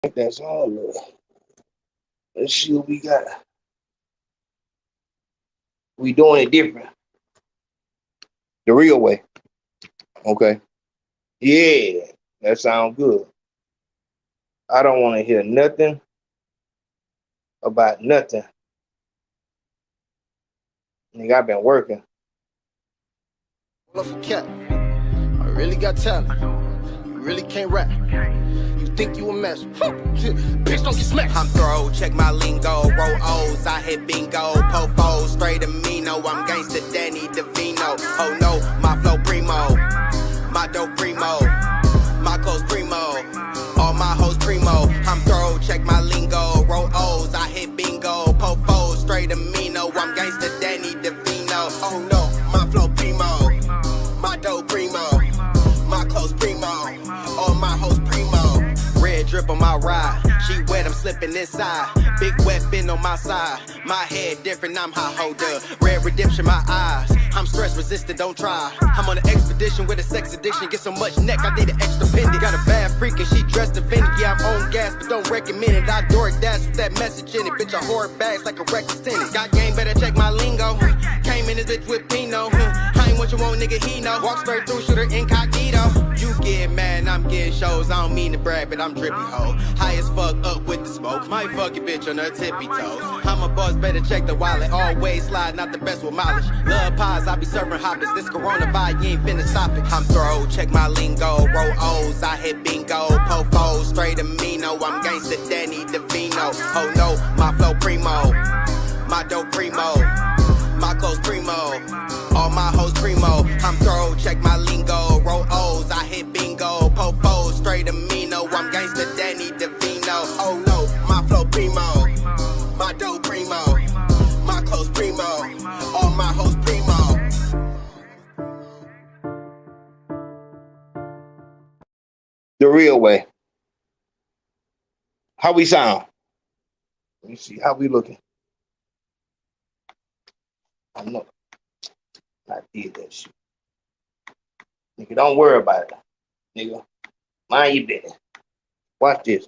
think that's all of it. Let's see what we got. We doing it different. The real way. Okay. Yeah, that sounds good. I don't want to hear nothing about nothing. Nigga, I've been working. I really got talent. You really can't rap. You think you a mess. Bitch, don't get smacked. I'm thorough, check my lingo. Roll O's, I hit bingo. Pofos, straight amino. I'm gangsta Danny DeVino. Oh no, my flow primo. My dope primo. My clothes primo. All my hoes primo. I'm thorough, check my lingo. Roll O's, I hit bingo. Pofos, straight amino. I'm gangsta Danny DeVino. Oh no, my flow primo. My dope primo, my clothes primo, all my hoes primo. Red drip on my ride, she wet, I'm slipping inside. Big weapon on my side, my head different, I'm hot holder. Red redemption, my eyes, I'm stress resistant, don't try. I'm on an expedition with a sex addiction, get so much neck, I need an extra pendant. Got a bad freak and she dressed offended, yeah I'm on gas, but don't recommend it. I door dash with that message in it, bitch I hoard bags like a reckless tenant. Got game, better check my lingo. Came in this bitch with Pino. I ain't what you want, nigga, he know. Walk straight through, shooter incognito. You get mad, I'm getting shows. I don't mean to brag, but I'm drippy ho. High as fuck up with the smoke. Might fuck your bitch on her tippy toes. I'm a boss, better check the wallet. Always slide, not the best with mileage. Love pies, I be serving hoppers. This coronavirus, you ain't finna stop it. I'm thorough, check my lingo. Roll O's, I hit bingo. Pofos, straight amino. I'm gangsta Danny DeVino. Oh no, my flow primo. My dope primo. My clothes primo, all my hoes primo. I'm thorough, check my lingo. Roll O's, I hit bingo. Pofos, straight amino. I'm gangsta Danny DeVino. Oh no, my flow primo, my dope primo, my clothes primo, all my hoes primo. The real way. How we sound? Let me see. How we looking? I know. I did that shit. Nigga, don't worry about it. Nigga, mind your business. Watch this.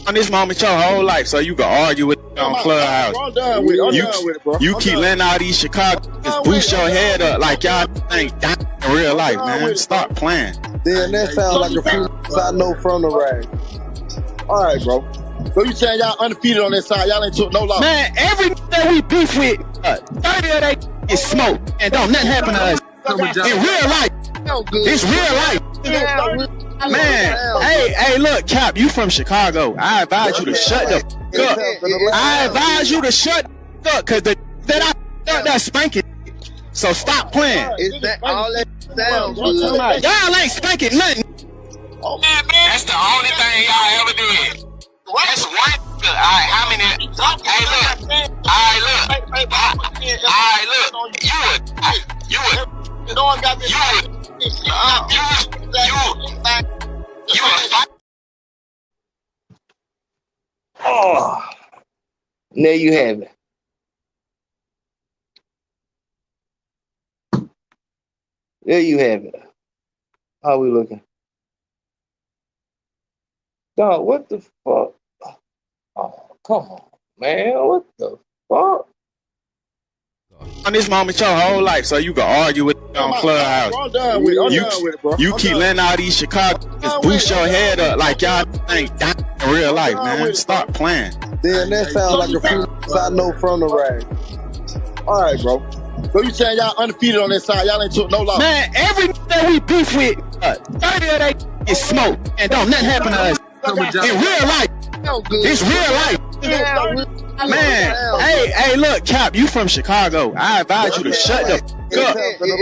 On this moment your whole life, so you can argue with on Clubhouse. I'm done with it, bro. You keep letting all these Chicago boost your head up like y'all think in real life, man. Stop playing. Then that sounds like a few I know from the rag. All right, bro. So you saying y'all undefeated on this side? Y'all ain't took no loss. Man, every that we beef with, 30 of they is smoke, and don't nothing happen to us. In real life, it's real life. Man, hey, look, Cap, you from Chicago. I advise you to shut the fuck up. I advise you to shut the fuck up, cause that spanking. So stop playing. Is that all that sounds good? Y'all ain't spanking nothing. Oh, man, that's the only thing y'all ever did. That's one. Alright, how many? Hey, look. Alright, look. Alright, look. You would. Oh, there you have it. There you have it. How we looking? Dog, what the fuck? Oh, come on, man. What the fuck? On this moment your whole life, so you can argue with on Clubhouse. I'm done with it, bro. You keep letting all these Chicago boost your head up like y'all think in real life, man. Stop playing. Then that sounds like a few I know from the rag. All right, bro. So you saying y'all undefeated on this side? Y'all ain't took no loss. Man, every that we beef with, 30 of they is smoke, and don't nothing happen to us. In real life, it's real life. Man, hey, look, Cap, you from Chicago. I advise you to shut the fuck up.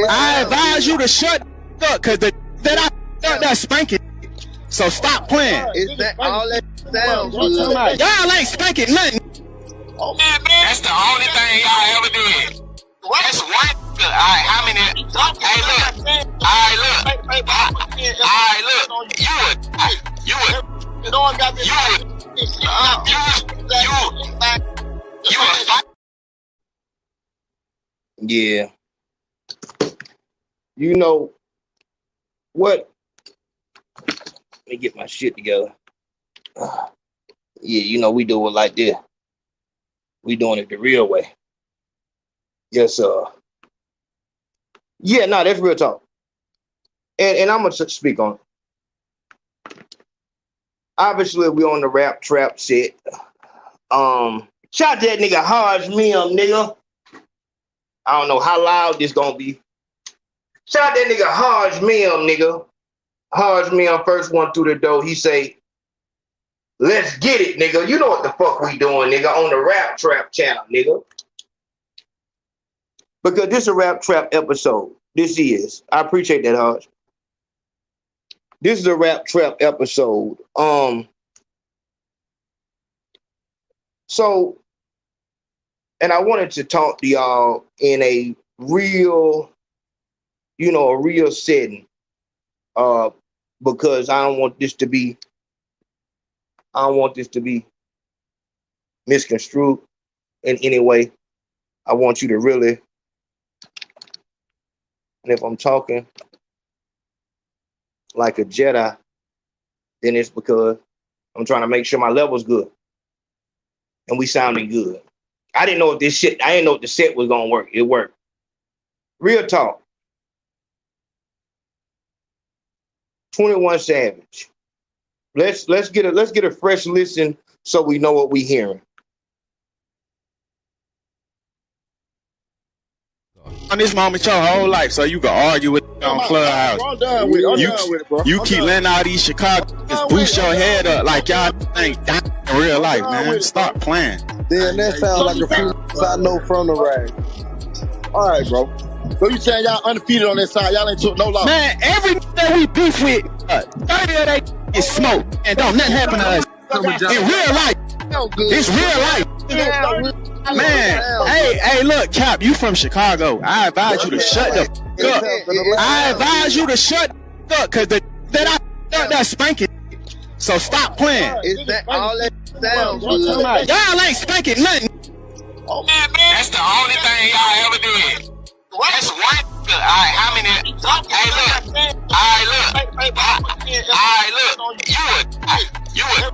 I advise you to shut the fuck up, cause that spanking. So stop playing. Is that all that sounds good? Y'all ain't spanking nothing. Oh, man, that's the only thing y'all ever did. That's one. Alright, how many? Hey, look. Alright, look. Alright, look. You would. Yeah. You know what? Let me get my shit together. Yeah, you know, we do it like this. We doing it the real way. Yes, sir. Yeah, no, that's real talk. And I'm gonna speak on it. Obviously, we on the rap trap set. Shout that nigga Haj Mim, nigga. I don't know how loud this gonna be. Shout that nigga Haj Mim, nigga. Haj Mim first one through the door. He say, "Let's get it, nigga. You know what the fuck we doing, nigga, on the rap trap channel, nigga." Because this is a rap trap episode. This is. I appreciate that, Haj. This is a rap trap episode. So, and I wanted to talk to y'all in a real, you know, a real setting. Because I don't want this to be misconstrued in any way. I want you to really, and if I'm talking like a Jedi, then it's because I'm trying to make sure my level's good and we sounding good. I didn't know if the set was gonna work. It worked. Real talk. 21 Savage. Let's get a fresh listen so we know what we hearing. On this moment your whole life, so you can argue with on Clubhouse. I'm done with it, bro. You keep letting all these Chicago boost your head up like y'all think that in real life, man. Stop playing. Then that sounds like a few I know from the rag. All right, bro. So you saying y'all undefeated on this side? Y'all ain't took no loss. Man, every that we beef with, 30 of they is smoke, and don't nothing happen to us in real life. It's real life. Man, hey, look, Cap, you from Chicago. I advise you to shut the fuck up. I advise you to shut the fuck up, because that spanking. So stop playing. Is that all that sounds good? Y'all ain't spanking nothing. That's the only thing y'all ever did. That's one. Alright, how many? Hey, look. Alright, look. Alright, look. You would.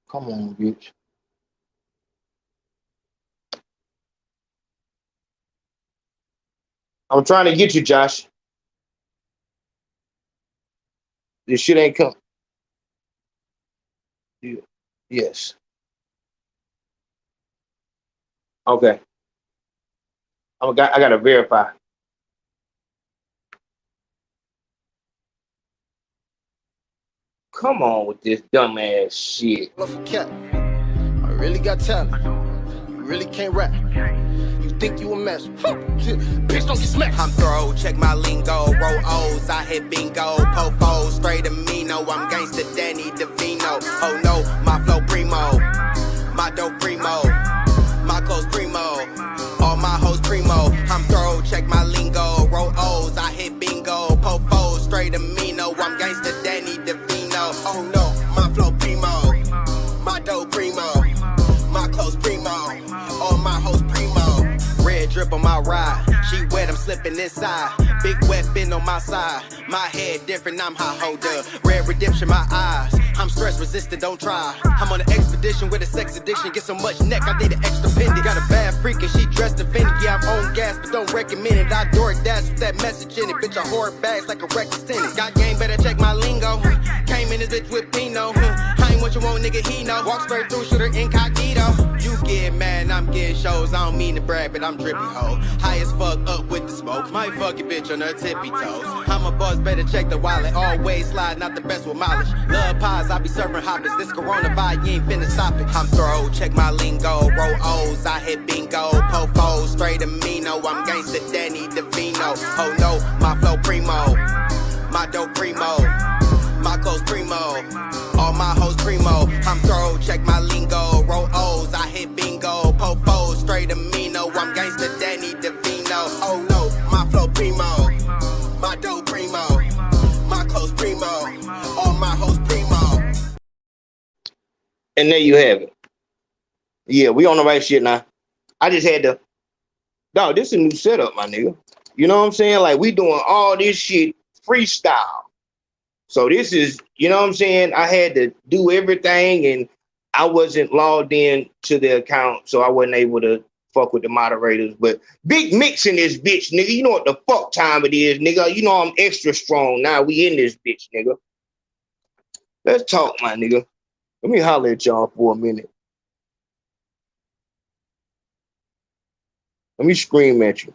Come on, bitch. I'm trying to get you, Josh. This shit ain't come. Yes. Okay. I gotta verify. Come on with this dumbass shit. I really got talent. You really can't rap. You think you a mess. Bitch, don't get smacked. I'm thorough, check my lingo. Roll O's, I hit bingo. Popos, straight amino. I'm gangsta Danny DeVino. Oh no, my flow primo. My dope primo. My clothes primo. All my hoes primo. I'm thorough, check my lingo. Roll O's, I hit bingo. Popos, straight amino. I'm gangsta Danny DeVino. Oh no, my flow primo. My dope primo. My clothes primo. All my hoes primo. Red drip on my ride. She wet, I'm slipping inside. Big weapon on my side. My head different, I'm high holder. Red redemption, my eyes. I'm stress resistant, don't try. I'm on an expedition with a sex addiction. Get so much neck, I need an extra pendant. Got a bad freak and she dressed offended. Yeah, I'm on gas, but don't recommend it. I door dash with that message in it. Bitch, I hoard bags like a reckless tenant. Got game, better check my lingo. Came in this bitch with Pino. I ain't what you want, nigga, he know. Walk straight through, shooter incognito. You get mad and I'm getting shows. I don't mean to brag, but I'm drippy ho. High as fuck up with the smoke. Might fuck your bitch on her tippy toes. I'm a boss, better check the wallet. Always slide, not the best with mileage. Love pies, I be serving hoppers. This coronavirus, you ain't finna stop it. I'm thorough, check my lingo. Roll O's, I hit bingo. Popos, straight amino. I'm gangsta Danny DeVino. Oh no, my flow primo. My dope primo. My clothes primo. All my hoes primo. I'm thorough, check my lingo. Roll O's, I hit bingo. Popos, straight amino. I'm gangsta Danny DeVino. Oh no, my flow primo. My dope primo. My clothes primo. All my hoes primo. And there you have it. Yeah, we on the right shit now. I just had to Dog, this is a new setup, my nigga. You know what I'm saying? Like, we doing all this shit freestyle. So this is, you know what I'm saying? I had to do everything, and I wasn't logged in to the account, so I wasn't able to fuck with the moderators. But big mix in this bitch, nigga. You know what the fuck time it is, nigga. You know I'm extra strong now. We in this bitch, nigga. Let's talk, my nigga. Let me holler at y'all for a minute. Let me scream at you.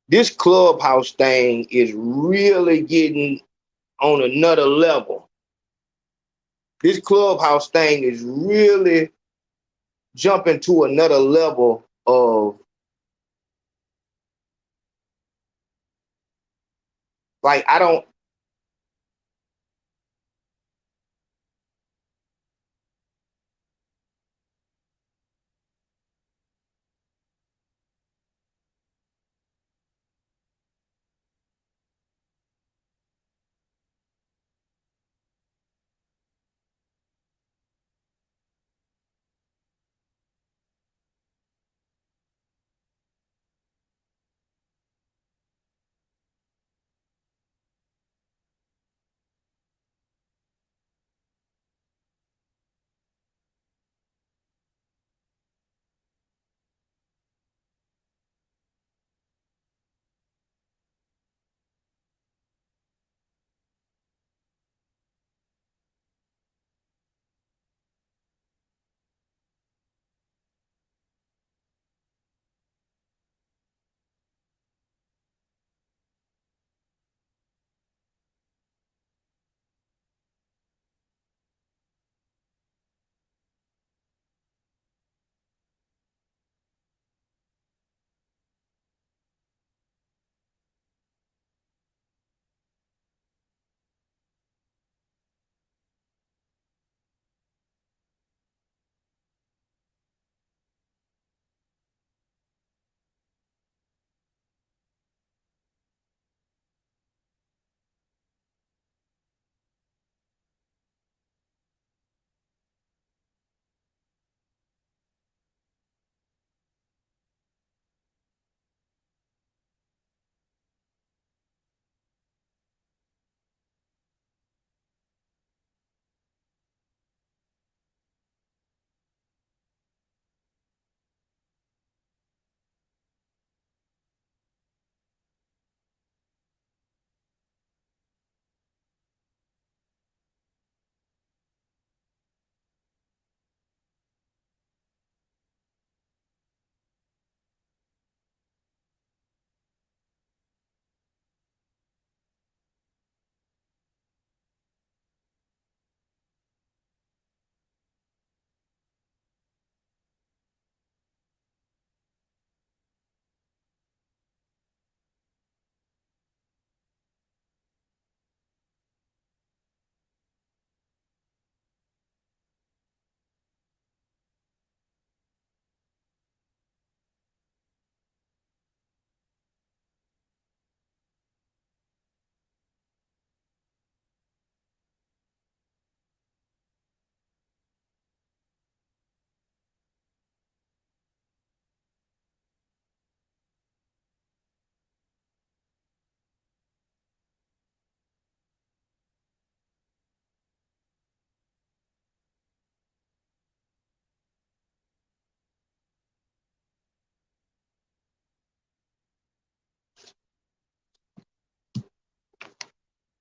This Clubhouse thing is really getting on another level. This Clubhouse thing is really jumping to another level of, like, I don't.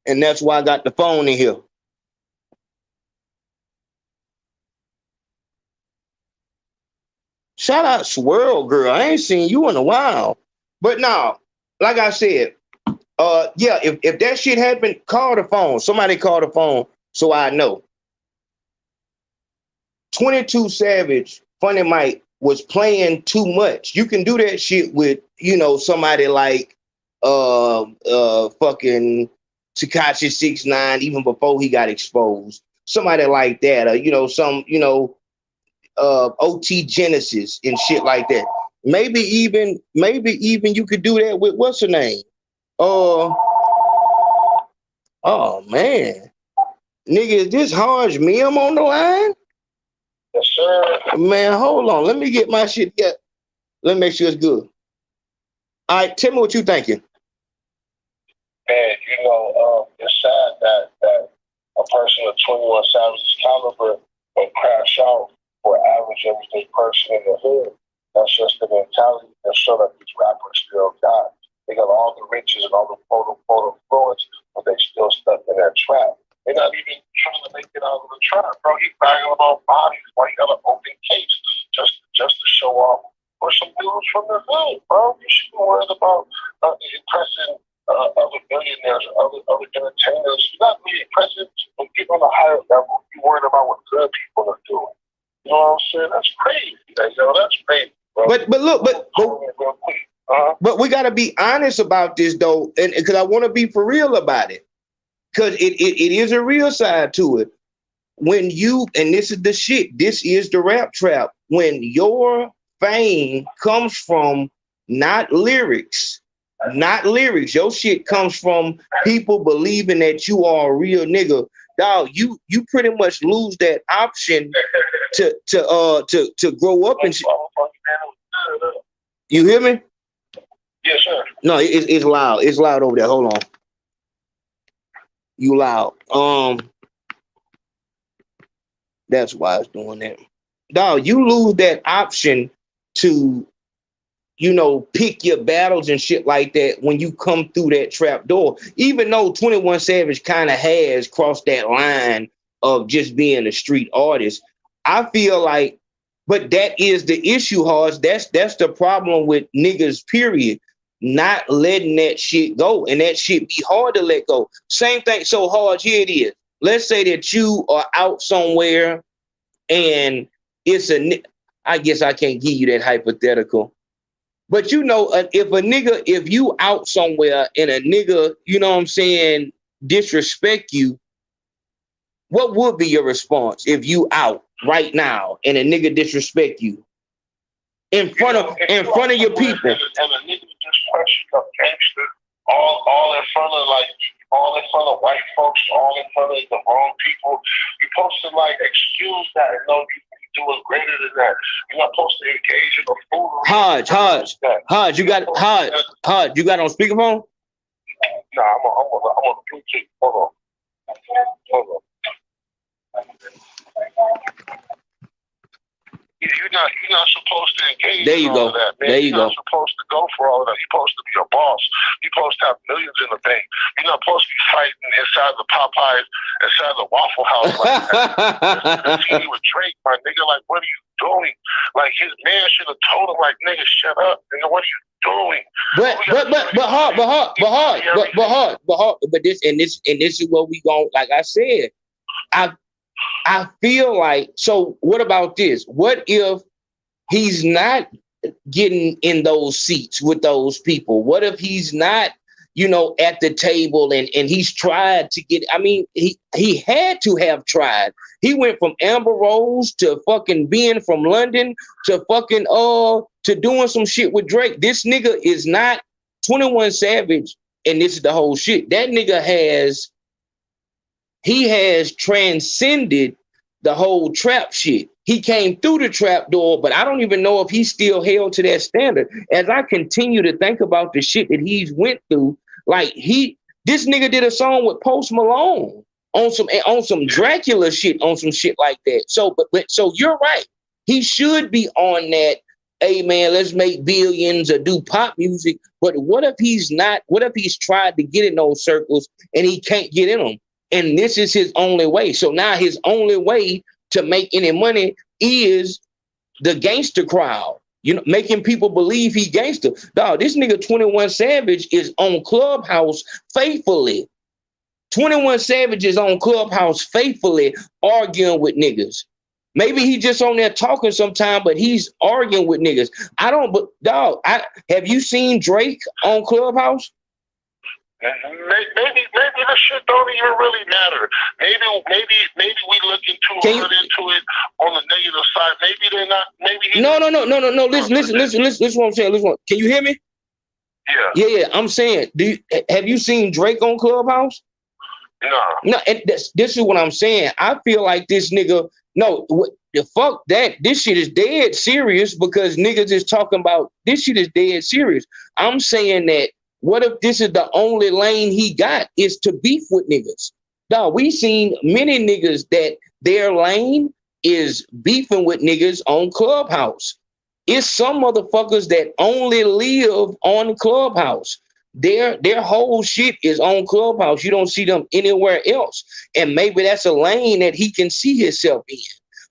And that's why I got the phone in here. Shout out Swirl Girl. I ain't seen you in a while. But now, like I said, yeah, if that shit happened, call the phone. Somebody call the phone so I know. 22 Savage, Funny Mike, was playing too much. You can do that shit with, you know, somebody like fucking Tekashi 6ix9ine, even before he got exposed. Somebody like that, you know, some, you know, OT Genesis and shit like that. Maybe even you could do that with what's her name? Oh man. Nigga, is this Harge Mim on the line? Yes, Man, hold on. Let me get my shit together. Let me make sure it's good. All right, tell me what you thinking. Man, it's sad that a person of 21 Savage's caliber will crash out for average everyday person in the hood. That's just the mentality that show that these rappers still got. They got all the riches and all the photo influence, but they still stuck in that trap. They're not even trying to make it out of the trap, bro. He's bagging about bodies while he got an open case just to show off for some dudes from the hood, bro. You should be worried about impressing other billionaires, other entertainers. You're not really impressing when people on a higher level. You're worried about what good people are doing. You know what I'm saying? That's crazy. That's crazy, bro. But we got to be honest about this, though, and because I want to be for real about it, because it is a real side to it. When you, and this is the shit, this is the rap trap. When your fame comes from not lyrics, your shit comes from people believing that you are a real nigga. Dog, you pretty much lose that option to grow up and shit. You hear me? Yes, sir. No, it's loud. It's loud over there. Hold on. You loud. That's why it's doing that. Dog, you lose that option to, pick your battles and shit like that when you come through that trap door. Even though 21 Savage kind of has crossed that line of just being a street artist, I feel like, but that is the issue, Hodge. That's the problem with niggas, period. Not letting that shit go. And that shit be hard to let go. Same thing. So, Hodge, here it is. Let's say that you are out somewhere and I guess I can't give you that hypothetical. But if you out somewhere and a nigga, you know what I'm saying, disrespect you, what would be your response if you out right now and a nigga disrespect you in front of your people? And a nigga just question up gangster, all in front of white folks, all in front of the wrong people. You're supposed to excuse that and know you doing greater than that. You're not supposed to engage in a fool. Hodge, you got on speakerphone? Nah, I'm on Bluetooth. Hold on. Yeah, you're not supposed to engage in all of that, man. You're not supposed to go for all of that. You're supposed to be a boss. You're supposed to have millions in the bank. You're not supposed to be fighting inside the Popeyes, inside the Waffle House like that. He with Drake, my nigga, what are you doing? His man should have told him, nigga, shut up. Nigga, what are you doing? But this is what we going, like I said, I feel like, so what about this? What if he's not getting in those seats with those people? What if he's not, at the table and he's tried to get, he had to have tried. He went from Amber Rose to fucking being from London to fucking, to doing some shit with Drake. This nigga is not 21 Savage, and this is the whole shit. That nigga has transcended the whole trap shit. He came through the trap door, but I don't even know if he's still held to that standard. As I continue to think about the shit that he's went through, this nigga did a song with Post Malone on some Dracula shit, on some shit like that. So, so you're right. He should be on that, hey man, let's make billions or do pop music. But what if he's not? What if he's tried to get in those circles and he can't get in them? And this is his only way. So now his only way to make any money is the gangster crowd, making people believe he gangster. Dog, this nigga 21 Savage is on Clubhouse faithfully. 21 Savage is on Clubhouse faithfully arguing with niggas. Maybe he just on there talking sometime, but he's arguing with niggas. Have you seen Drake on Clubhouse? Maybe this shit don't even really matter. Maybe we look into it on the negative side. Maybe they're not. Maybe no. Listen. What I'm saying. Listen. Can you hear me? Yeah. I'm saying. Have you seen Drake on Clubhouse? No. No. And this is what I'm saying. I feel like this nigga. No. the fuck that. This shit is dead serious because niggas is talking about this shit is dead serious. I'm saying that what if this is the only lane he got is to beef with niggas? Dog, we seen many niggas that their lane is beefing with niggas on Clubhouse. It's some motherfuckers that only live on Clubhouse. Their whole shit is on Clubhouse. You don't see them anywhere else. And maybe that's a lane that he can see himself in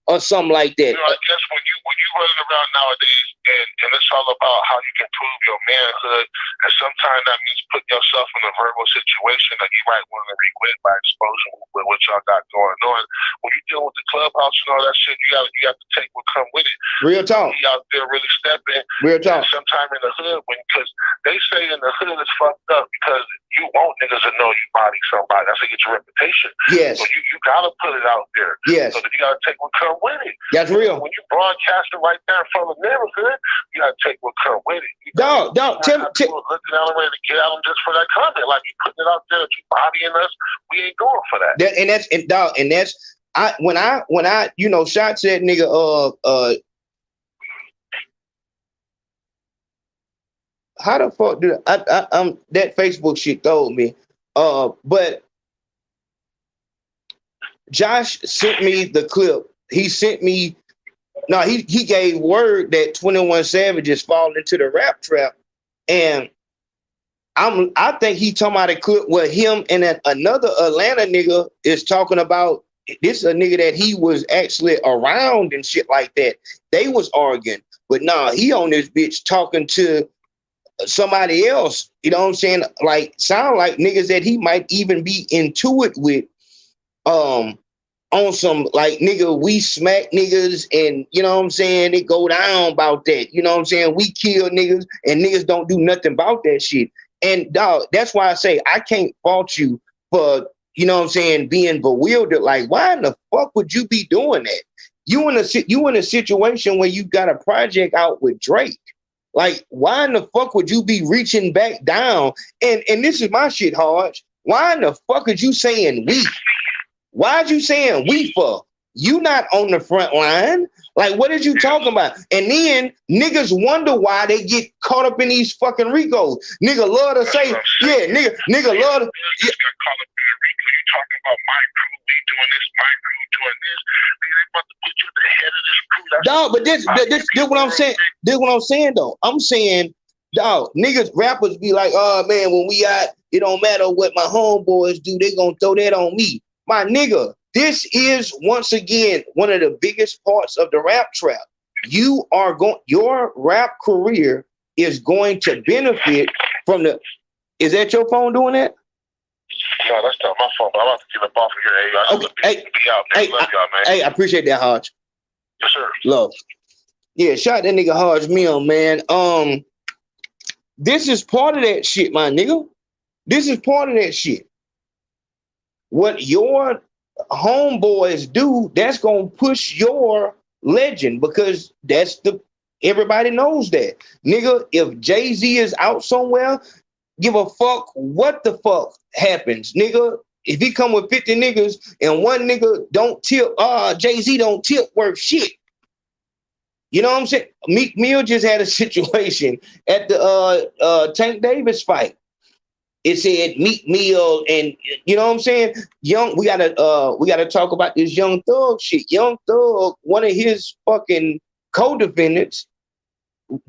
or something like that. You know, I guess when you running around nowadays and it's all about how you can prove your manhood, and sometimes that means putting yourself in a verbal situation that you might want to regret by exposing with what y'all got going on. When you deal with the Clubhouse and all that shit, you have to take what come with it. Real talk. He out there really stepping. Real talk. Sometime in the hood, because they say in the hood it's fucked up because you want niggas to know you body somebody. That's to get your reputation. Yes. So you gotta put it out there. Yes. So that you gotta take what come with it. That's real. When you broadcast it right there in front of the neighborhood, you gotta take what come with it. Dog, tell looking at them ready to get at them just for that comment. Like you putting it out there that you bodying us, we ain't going for that. When I shot said nigga how the fuck did I that Facebook shit told me. But Josh sent me the clip. He sent me he gave word that 21 Savage is falling into the rap trap. And I think he talking about a clip where him and another Atlanta nigga is talking about this is a nigga that he was actually around and shit like that. They was arguing, but he on this bitch talking to somebody else, you know what I'm saying? Like sound like niggas that he might even be into it with, on some like nigga, we smack niggas and you know what I'm saying? It go down about that. You know what I'm saying? We kill niggas and niggas don't do nothing about that shit. And dog, that's why I say I can't fault you for, you know what I'm saying, being bewildered. Like, why in the fuck would you be doing that? You in a situation where you got a project out with Drake. Like, why in the fuck would you be reaching back down? And this is my shit, Hodge. Why in the fuck are you saying we? Why are you saying we for? You not on the front line. Like, what is you talking about? And then niggas wonder why they get caught up in these fucking Ricos. Nigga love to say, yeah, nigga love to. Yeah. Got caught up in the Rico. You talking about my crew, we doing this, my crew doing this. They about to put you at the head of this crew. Dog, but this what I'm saying. This what I'm saying though. I'm saying, dog, niggas rappers be like, oh man, when we out, it don't matter what my homeboys do, they gonna throw that on me. My nigga, this is once again one of the biggest parts of the rap trap. Your rap career is going to benefit from the. Is that your phone doing that? No, that's not my phone. But I'm about to get up off of here. Hey, love y'all, man. Hey, I appreciate that, Hodge. Yes, sir. Love. Yeah, shout that nigga Hodge Mill, man. This is part of that shit, my nigga. This is part of that shit. What your homeboys do, that's gonna push your legend because everybody knows that. Nigga, if Jay-Z is out somewhere, give a fuck what the fuck happens. Nigga, if he come with 50 niggas and one nigga don't tip, Jay-Z don't tip worth shit. You know what I'm saying? Meek Mill just had a situation at the Tank Davis fight. It said Meek Mill and you know what I'm saying? We gotta talk about this Young Thug shit. Young Thug, one of his fucking co-defendants,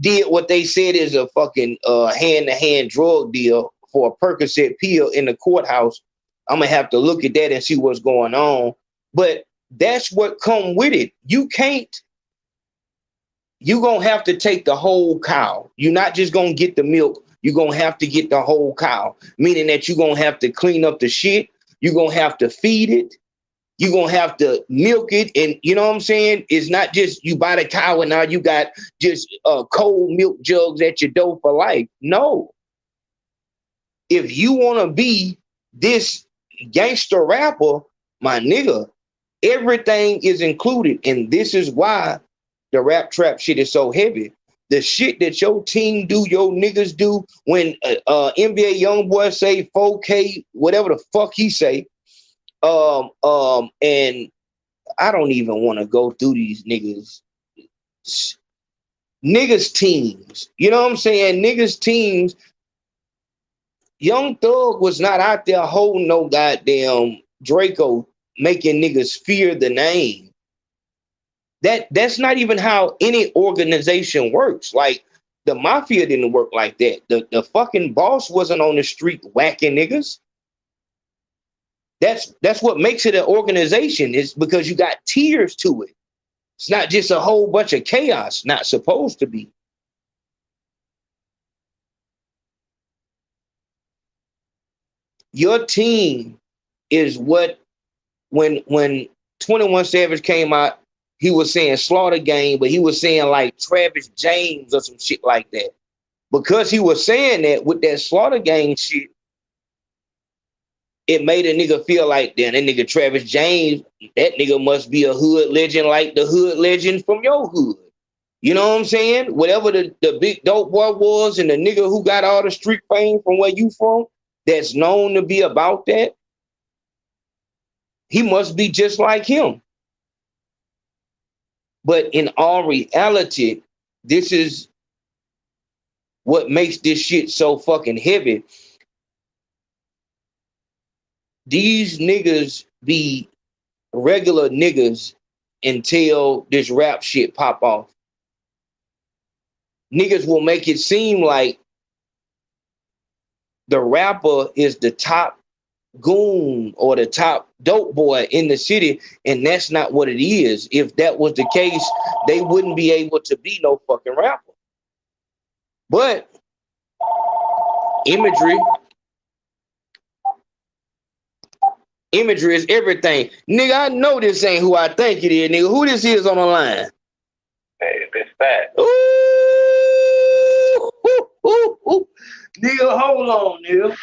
did what they said is a fucking hand-to-hand drug deal for a Percocet pill in the courthouse. I'm gonna have to look at that and see what's going on. But that's what come with it. You gonna have to take the whole cow. You're not just gonna get the milk. You're going to have to get the whole cow, meaning that you're going to have to clean up the shit. You're going to have to feed it. You're going to have to milk it. And you know what I'm saying? It's not just you buy the cow and now you got just cold milk jugs at your door for life. No. If you want to be this gangster rapper, my nigga, everything is included. And this is why the rap trap shit is so heavy. The shit that your team do, your niggas do, when NBA YoungBoy say 4K, whatever the fuck he say, and I don't even want to go through these niggas teams. You know what I'm saying? Niggas teams. Young Thug was not out there holding no goddamn Draco, making niggas fear the name. That's not even how any organization works. Like the mafia didn't work like that. The fucking boss wasn't on the street whacking niggas. That's what makes it an organization, is because you got tiers to it. It's not just a whole bunch of chaos. Not supposed to be. Your team is what, when 21 Savage came out, he was saying Slaughter Gang, but he was saying like Travis James or some shit like that. Because he was saying that with that Slaughter Gang shit, it made a nigga feel like, damn, that nigga Travis James, that nigga must be a hood legend like the hood legend from your hood. You know what I'm saying? Whatever the big dope boy was and the nigga who got all the street fame from where you from, that's known to be about that, he must be just like him. But in all reality, this is what makes this shit so fucking heavy. These niggas be regular niggas until this rap shit pop off. Niggas will make it seem like the rapper is the top goon or the top dope boy in the city, and that's not what it is. If that was the case, they wouldn't be able to be no fucking rapper. But imagery is everything. Nigga, I know this ain't who I think it is, nigga. Who this is on the line? Hey, it's that. Ooh. Nigga, hold on, nigga.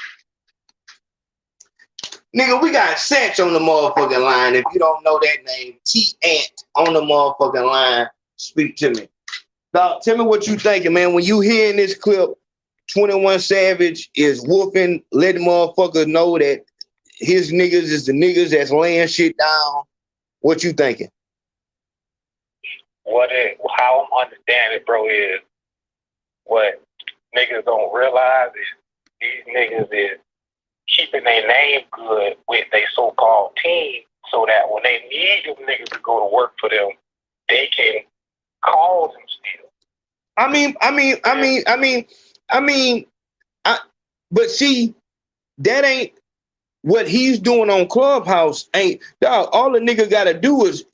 Nigga, we got Satch on the motherfucking line. If you don't know that name, T-Ant on the motherfucking line. Speak to me. Dog, tell me what you thinking, man. When you hearing this clip, 21 Savage is whooping, letting motherfuckers know that his niggas is the niggas that's laying shit down. What you thinking? How I'm understanding, bro, is what niggas don't realize is these niggas is keeping their name good with their so-called team, so that when they need them niggas to go to work for them, they can call them still. But see, that ain't what he's doing on Clubhouse. Ain't, dog, all the nigga gotta do is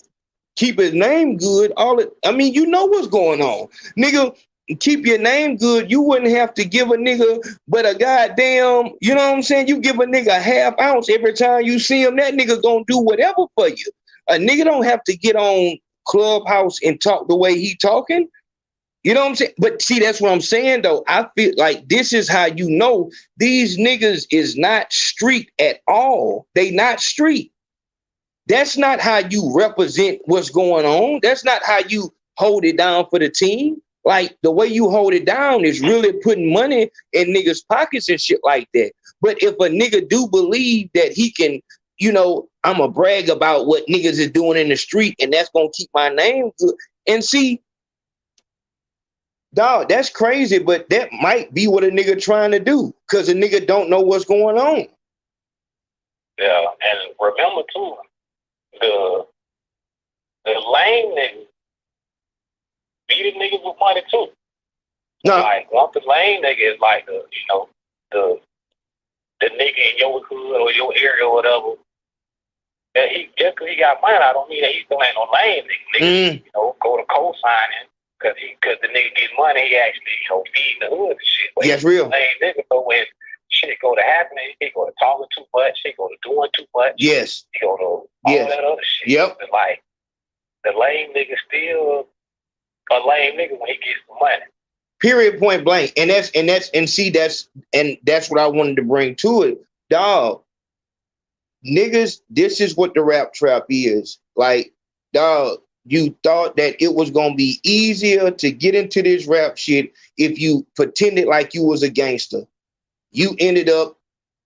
keep his name good. You know what's going on. Nigga, keep your name good. You wouldn't have to give a nigga but a goddamn, you know what I'm saying? You give a nigga a half ounce every time you see him, that nigga gonna do whatever for you. A nigga don't have to get on Clubhouse and talk the way he talking. You know what I'm saying? But see, that's what I'm saying, though. I feel like this is how you know these niggas is not street at all. They not street. That's not how you represent what's going on. That's not how you hold it down for the team. Like, the way you hold it down is really putting money in niggas' pockets and shit like that. But if a nigga do believe that he can, you know, I'ma brag about what niggas is doing in the street and that's gonna keep my name good. And see, dog, that's crazy, but that might be what a nigga trying to do, because a nigga don't know what's going on. Yeah, and remember too, the lame niggas beat a nigga with money too. No. Like, once the lame nigga is like the nigga in your hood or your area or whatever, that he just because he got money, I don't mean that he still ain't no lame nigga. Nigga, go to co-signing. Because the nigga get money, he actually, feeding the hood and shit. But that's real. Lame nigga, so when shit go to happening, he go to talking too much, he go to doing too much. Yes. He go to all that other shit. Yep. And like, the lame nigga still a lame nigga when he gets the money. Period, point blank. And that's what I wanted to bring to it. Dog, niggas, this is what the rap trap is. Like, dog, you thought that it was going to be easier to get into this rap shit if you pretended like you was a gangster. You ended up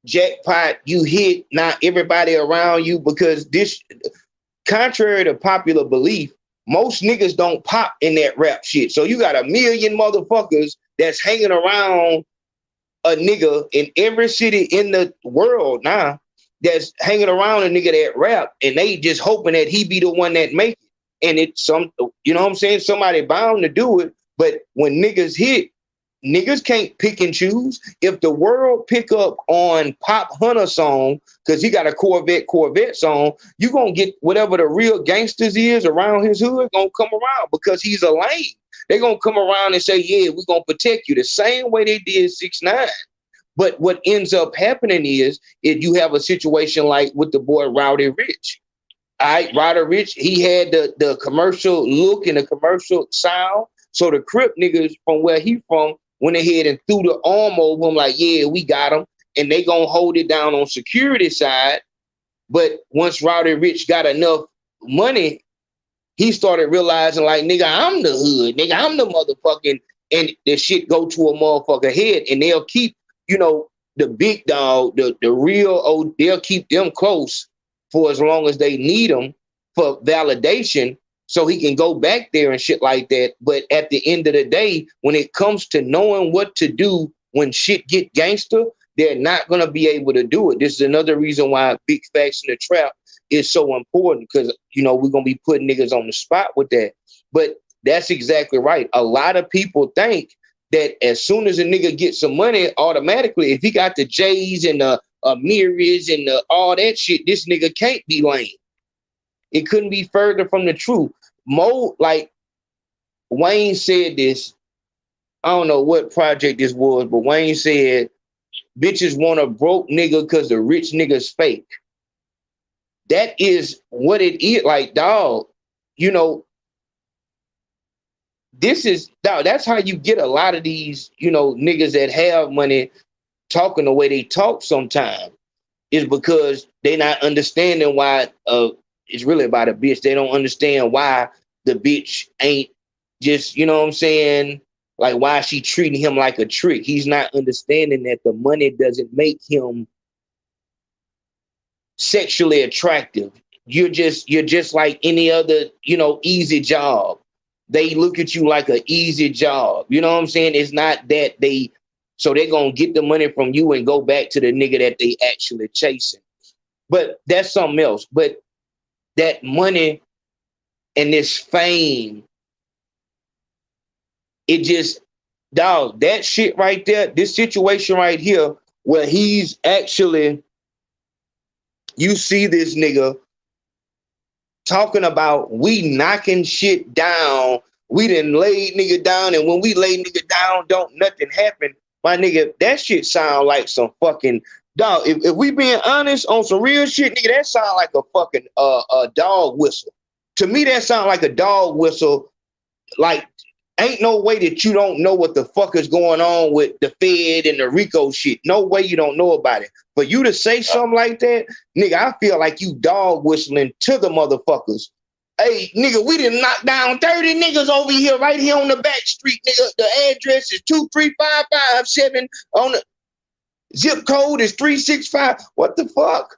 jackpot, you hit, not everybody around you, because this contrary to popular belief, most niggas don't pop in that rap shit. So you got a million motherfuckers that's hanging around a nigga in every city in the world now that's hanging around a nigga that rap, and they just hoping that he be the one that make it. And it's some, you know what I'm saying? Somebody bound to do it. But when niggas hit, niggas can't pick and choose. If the world pick up on Pop Hunter song, because he got a Corvette song, you gonna get whatever the real gangsters is around his hood gonna come around because he's a lame. They're gonna come around and say, yeah, we're gonna protect you the same way they did 6ix9ine. But what ends up happening is if you have a situation like with the boy Rowdy Rich. All right, Rowdy Rich, he had the commercial look and the commercial sound. So the Crip niggas from where he from went ahead and threw the arm over him like, yeah, we got him. And they gonna hold it down on security side. But once Rowdy Rich got enough money, he started realizing like, nigga, I'm the hood. Nigga, I'm the motherfucking, and the shit go to a motherfucker head. And they'll keep, you know, the big dog, the real old, they'll keep them close for as long as they need them for validation so he can go back there and shit like that. But at the end of the day, when it comes to knowing what to do when shit get gangster, they're not going to be able to do it. This is another reason why Big Facts in the Trap is so important, because, you know, we're going to be putting niggas on the spot with that. But that's exactly right. A lot of people think that as soon as a nigga gets some money, automatically, if he got the J's and the Amiris and all that shit, this nigga can't be lame. It couldn't be further from the truth. Like Wayne said this, I don't know what project this was, but Wayne said, bitches want a broke nigga because the rich nigga's fake. That is what it is. Like, dog, you know, this is, dog, that's how you get a lot of these, you know, niggas that have money talking the way they talk sometimes, is because they not understanding why it's really about a bitch. They don't understand why the bitch ain't just, you know what I'm saying, like why she treating him like a trick. He's not understanding that the money doesn't make him sexually attractive. You're just like any other, you know, easy job. They look at you like an easy job. You know what I'm saying? It's not that so they're going to get the money from you and go back to the nigga that they actually chasing. But that's something else. But that money and this fame, it just, dog, that shit right there, this situation right here, where he's actually, you see this nigga talking about we knocking shit down. We done laid nigga down, and when we lay nigga down, don't nothing happen. My nigga, that shit sound like some fucking dog. If we being honest on some real shit, nigga, that sound like a fucking a dog whistle. To me, that sound like a dog whistle. Like, ain't no way that you don't know what the fuck is going on with the Fed and the Rico shit. No way you don't know about it. For you to say something like that, nigga, I feel like you dog whistling to the motherfuckers. Hey, nigga, we done knocked down 30 niggas over here, right here on the back street, nigga. The address is 23557 on the zip code is 365. What the fuck?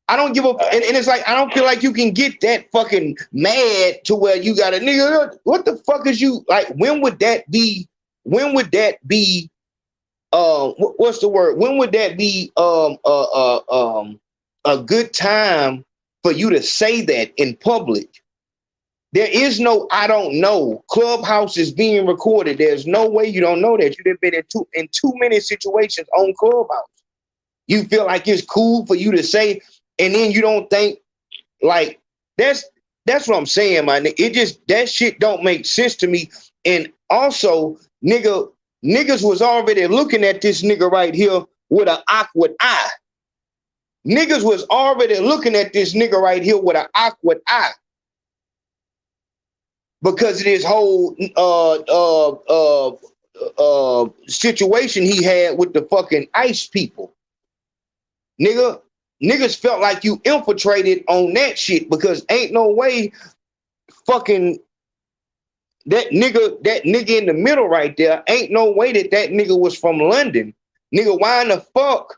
I don't give a, and it's like, I don't feel like you can get that fucking mad to where you got a nigga. What the fuck is you like? When would that be? What's the word? When would that be a good time for you to say that in public? There is no, I don't know. Clubhouse is being recorded. There's no way you don't know that. You've been in too many situations on Clubhouse. You feel like it's cool for you to say, and then you don't think, like, that's what I'm saying, man. It just, that shit don't make sense to me. And also, niggas was already looking at this nigga right here with an awkward eye. Niggas was already looking at this nigga right here with an awkward eye because of this whole situation he had with the fucking ICE people. Niggas felt like you infiltrated on that shit because ain't no way fucking that nigga in the middle right there, ain't no way that nigga was from London. Nigga, why in the fuck?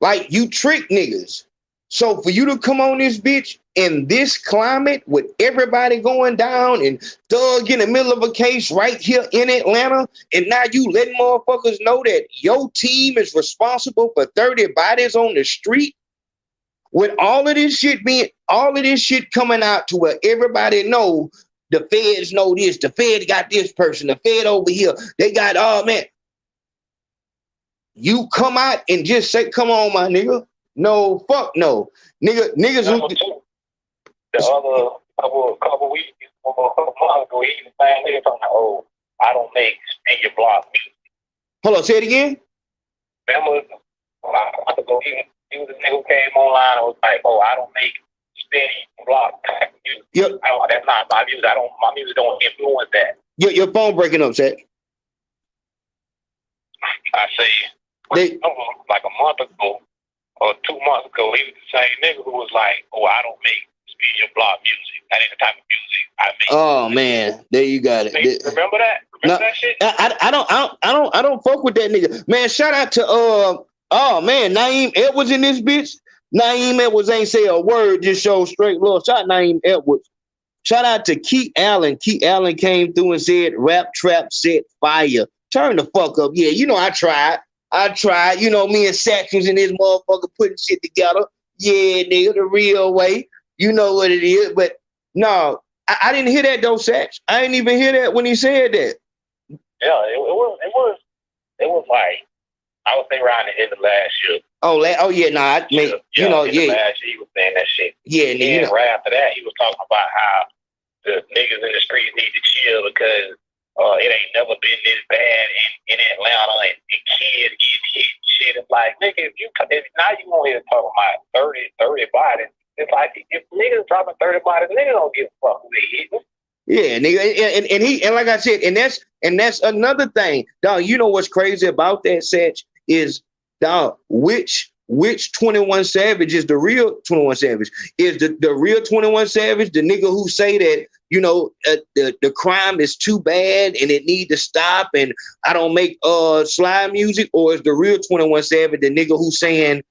Like, you trick niggas. So for you to come on this bitch in this climate with everybody going down and Thug in the middle of a case right here in Atlanta, and now you letting motherfuckers know that your team is responsible for 30 bodies on the street, with all of this shit coming out to where everybody know the feds know this, the Fed got this person, the Fed over here, they got, oh man. You come out and just say, come on, my nigga. No, fuck no. Niggas who the other couple weeks, a couple months ago, he was saying niggas talking about, oh, I don't make spin your block music. Hold on, say it again. Remember, a month ago, he was a nigga who came online and was like, oh, I don't make spin your block music. Yep. That's not my music. My music don't influence that. Your phone breaking up, Zach. I say, like a month ago or 2 months ago, he was the same nigga who was like, oh, I don't make spin your block music. That ain't the type of music I make. Oh man, there you got it. Remember that? Remember that shit? I don't fuck with that nigga. Man, shout out to oh man, Naeem Edwards in this bitch. Naeem Edwards ain't say a word, just show straight love. Shout out Naeem Edwards. Shout out to Keith Allen. Keith Allen came through and said, rap trap set fire. Turn the fuck up. Yeah, you know I tried. You know, me and Satchels and this motherfucker putting shit together. Yeah, nigga, the real way. You know what it is. But no, I didn't hear that though, Satch. I didn't even hear that when he said that. Yeah, it was like, I would say around the end of last year. Oh yeah, nah, last year he was saying that shit. Yeah, nigga. And right after that, he was talking about how the niggas in the streets need to chill because it ain't never been this bad in Atlanta, and kids get hit and shit. It's like, nigga, if now you want to talk about 30 bodies. It's like, if niggas dropping 30 bodies, niggas don't give a fuck who they hitting. Yeah, nigga, and like I said, and that's another thing, dog. You know what's crazy about that, Satch, is dog, which 21 Savage is the real 21 Savage? Is the real 21 Savage the nigga who say that, you know, the crime is too bad and it need to stop and I don't make slide music? Or is the real 21 Savage the nigga who saying,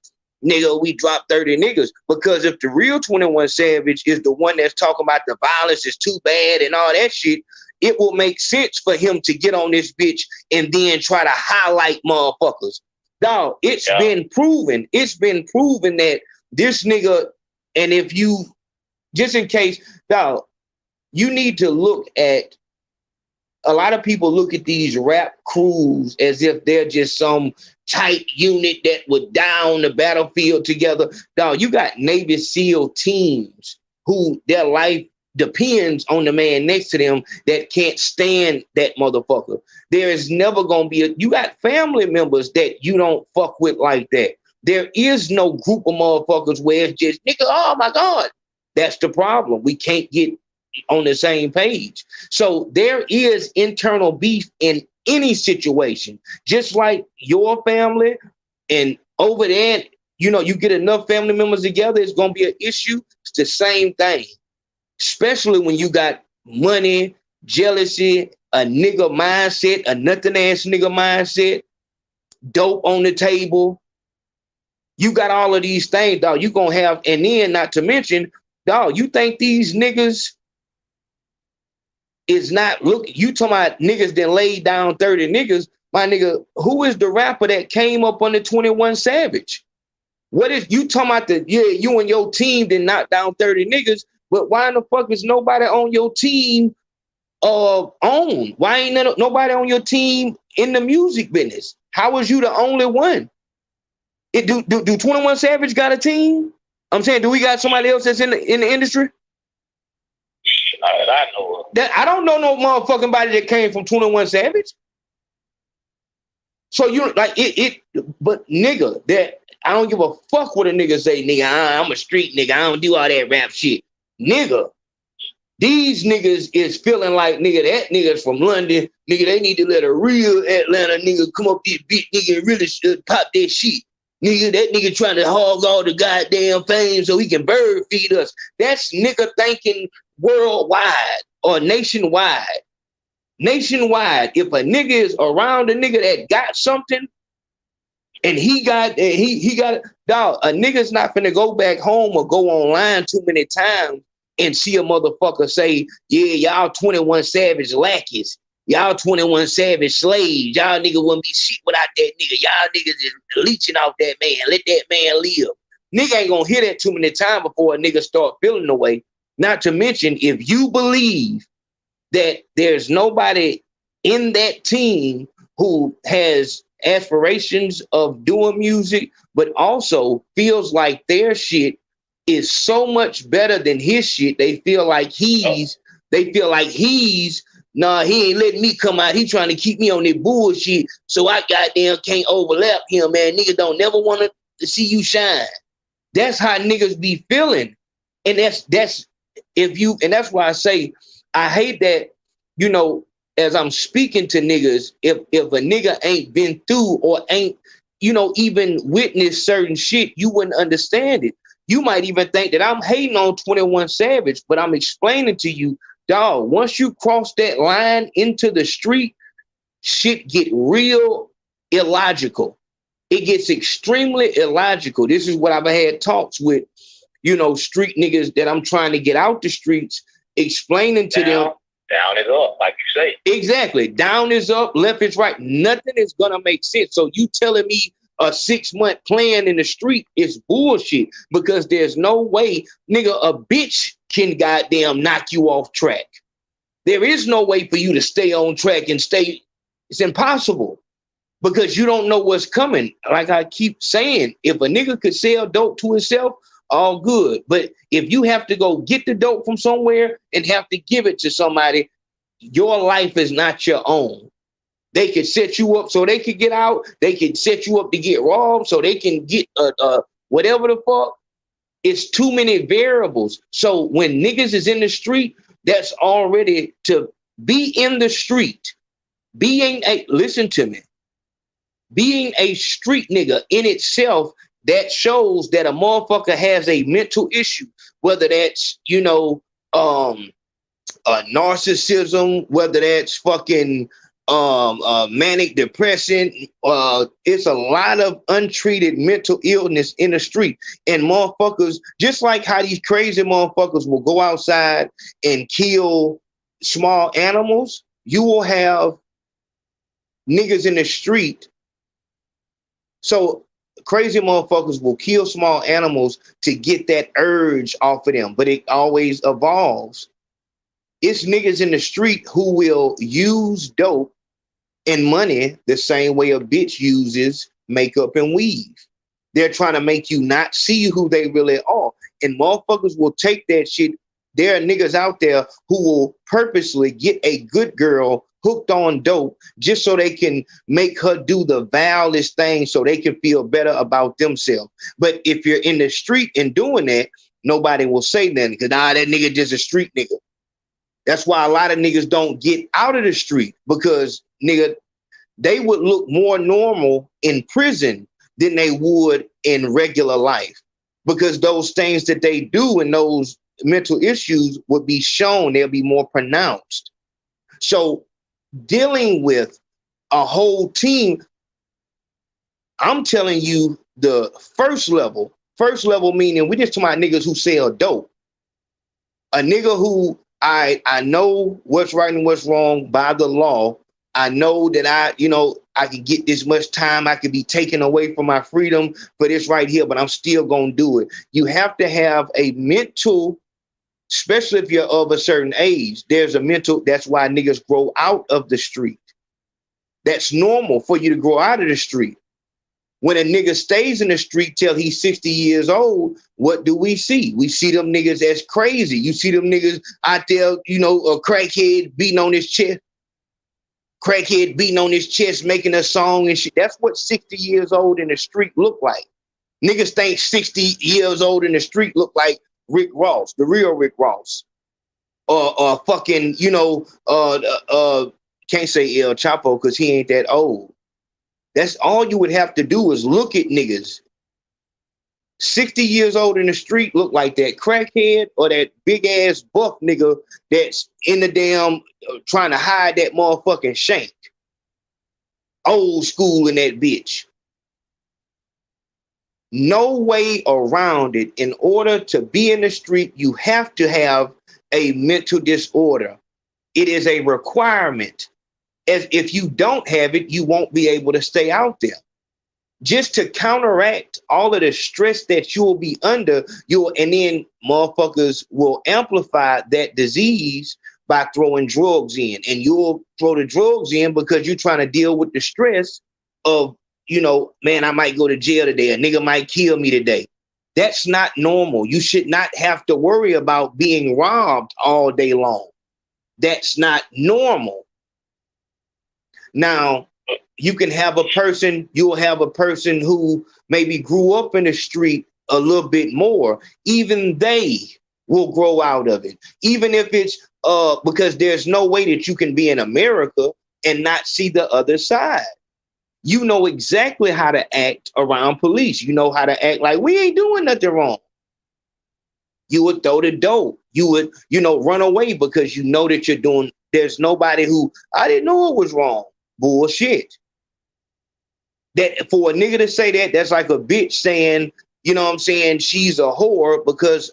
nigga, we dropped 30 niggas? Because if the real 21 Savage is the one that's talking about the violence is too bad and all that shit, it will make sense for him to get on this bitch and then try to highlight motherfuckers. Dog, it's been proven. It's been proven that this nigga, and if you, just in case, dog, you need to look at, a lot of people look at these rap crews as if they're just some tight unit that would die on the battlefield together. Dog, you got Navy SEAL teams who their life depends on the man next to them that can't stand that motherfucker. There is never going to be you got family members that you don't fuck with like that. There is no group of motherfuckers where it's just, nigga, oh my God. That's the problem. We can't get on the same page. So there is internal beef in any situation, just like your family and over there, you know, you get enough family members together, it's going to be an issue. It's the same thing. Especially when you got money, jealousy, a nigga mindset, a nothing ass nigga mindset, dope on the table. You got all of these things, dog. You gonna have, and then not to mention, dog, you think these niggas is not, look, you talking about niggas that laid down 30 niggas, my nigga, who is the rapper that came up on the 21 Savage? What is, you talking about you and your team did knock down 30 niggas, but why in the fuck is nobody on your team on? Why ain't nobody on your team in the music business? How was you the only one? Do 21 Savage got a team? I'm saying, do we got somebody else that's in the industry? I know. I don't know no motherfucking body that came from 21 Savage. So you like it, but nigga, that I don't give a fuck what a nigga say, nigga. I'm a street nigga. I don't do all that rap shit. Nigga, these niggas is feeling like, nigga, that nigga's from London. Nigga, they need to let a real Atlanta nigga come up this bitch, nigga, and really pop that shit. Nigga, that nigga trying to hog all the goddamn fame so he can bird feed us. That's nigga thinking worldwide or nationwide. Nationwide, if a nigga is around a nigga that got something and he got dog, a nigga's not finna go back home or go online too many times and see a motherfucker say, yeah, y'all 21 Savage lackeys. Y'all 21 Savage slaves. Y'all nigga wouldn't be shit without that nigga. Y'all niggas is leeching off that man. Let that man live. Nigga ain't gonna hear that too many times before a nigga start feeling the way. Not to mention, if you believe that there's nobody in that team who has aspirations of doing music, but also feels like their shit is so much better than his shit, they feel like he's, nah, he ain't letting me come out. He trying to keep me on that bullshit. So I goddamn can't overlap him, man. Nigga don't never want to see you shine. That's how niggas be feeling. And that's why I say I hate that, you know, as I'm speaking to niggas, if a nigga ain't been through or ain't, you know, even witnessed certain shit, you wouldn't understand it. You might even think that I'm hating on 21 Savage, but I'm explaining to you, dog, once you cross that line into the street, shit get real illogical. It gets extremely illogical. This is what I've had talks with, you know, street niggas that I'm trying to get out the streets, explaining to them. Down is up, like you say. Exactly. Down is up, left is right. Nothing is going to make sense. So you telling me a 6-month plan in the street is bullshit, because there's no way, nigga, a bitch can goddamn knock you off track. There is no way for you to stay on track and stay. It's impossible, because you don't know what's coming. Like I keep saying, if a nigga could sell dope to himself, all good. But if you have to go get the dope from somewhere and have to give it to somebody, your life is not your own. They could set you up so they could get out. They could set you up to get robbed so they can get whatever the fuck. It's too many variables. So when niggas is in the street, that's already to be in the street. Listen to me. Being a street nigga in itself, that shows that a motherfucker has a mental issue, whether that's, you know, narcissism, whether that's fucking manic depression. It's a lot of untreated mental illness in the street. And motherfuckers, just like how these crazy motherfuckers will go outside and kill small animals, you will have niggas in the street. So crazy motherfuckers will kill small animals to get that urge off of them, but it always evolves. It's niggas in the street who will use dope and money the same way a bitch uses makeup and weave. They're trying to make you not see who they really are. And motherfuckers will take that shit. There are niggas out there who will purposely get a good girl hooked on dope just so they can make her do the vilest thing so they can feel better about themselves. But if you're in the street and doing that, nobody will say nothing, because that nigga just a street nigga. That's why a lot of niggas don't get out of the street, because nigga, they would look more normal in prison than they would in regular life, because those things that they do and those mental issues would be shown. They'll be more pronounced. So dealing with a whole team, I'm telling you, the first level meaning we just talking about niggas who sell dope. A nigga who I know what's right and what's wrong by the law. I know that I can get this much time. I could be taken away from my freedom for this right here, but I'm still going to do it. You have to have a mental, especially if you're of a certain age, there's a mental, that's why niggas grow out of the street. That's normal for you to grow out of the street. When a nigga stays in the street till he's 60 years old, what do we see? We see them niggas as crazy. You see them niggas out there, a crackhead beating on his chest. Crackhead beating on his chest, making a song and shit. That's what 60 years old in the street look like. Niggas think 60 years old in the street look like Rick Ross, the real Rick Ross. Or fucking, can't say El Chapo because he ain't that old. That's all you would have to do is look at niggas. 60 years old in the street look like that crackhead or that big ass buff nigga that's in the damn trying to hide that motherfucking shank. Old school in that bitch. no way around it. In order to be in the street, you have to have a mental disorder. It is a requirement. As if you don't have it, you won't be able to stay out there. Just to counteract all of the stress that you'll be under, and then motherfuckers will amplify that disease by throwing drugs in. And you'll throw the drugs in because you're trying to deal with the stress of, man, I might go to jail today. A nigga might kill me today. That's not normal. You should not have to worry about being robbed all day long. That's not normal. Now, you'll have a person who maybe grew up in the street a little bit more. Even they will grow out of it. Even if it's because there's no way that you can be in America and not see the other side. You know exactly how to act around police. You know how to act like we ain't doing nothing wrong. You would throw the dope. You would, run away because you know that you're doing, there's nobody who, I didn't know it was wrong. Bullshit. That for a nigga to say that, that's like a bitch saying, she's a whore because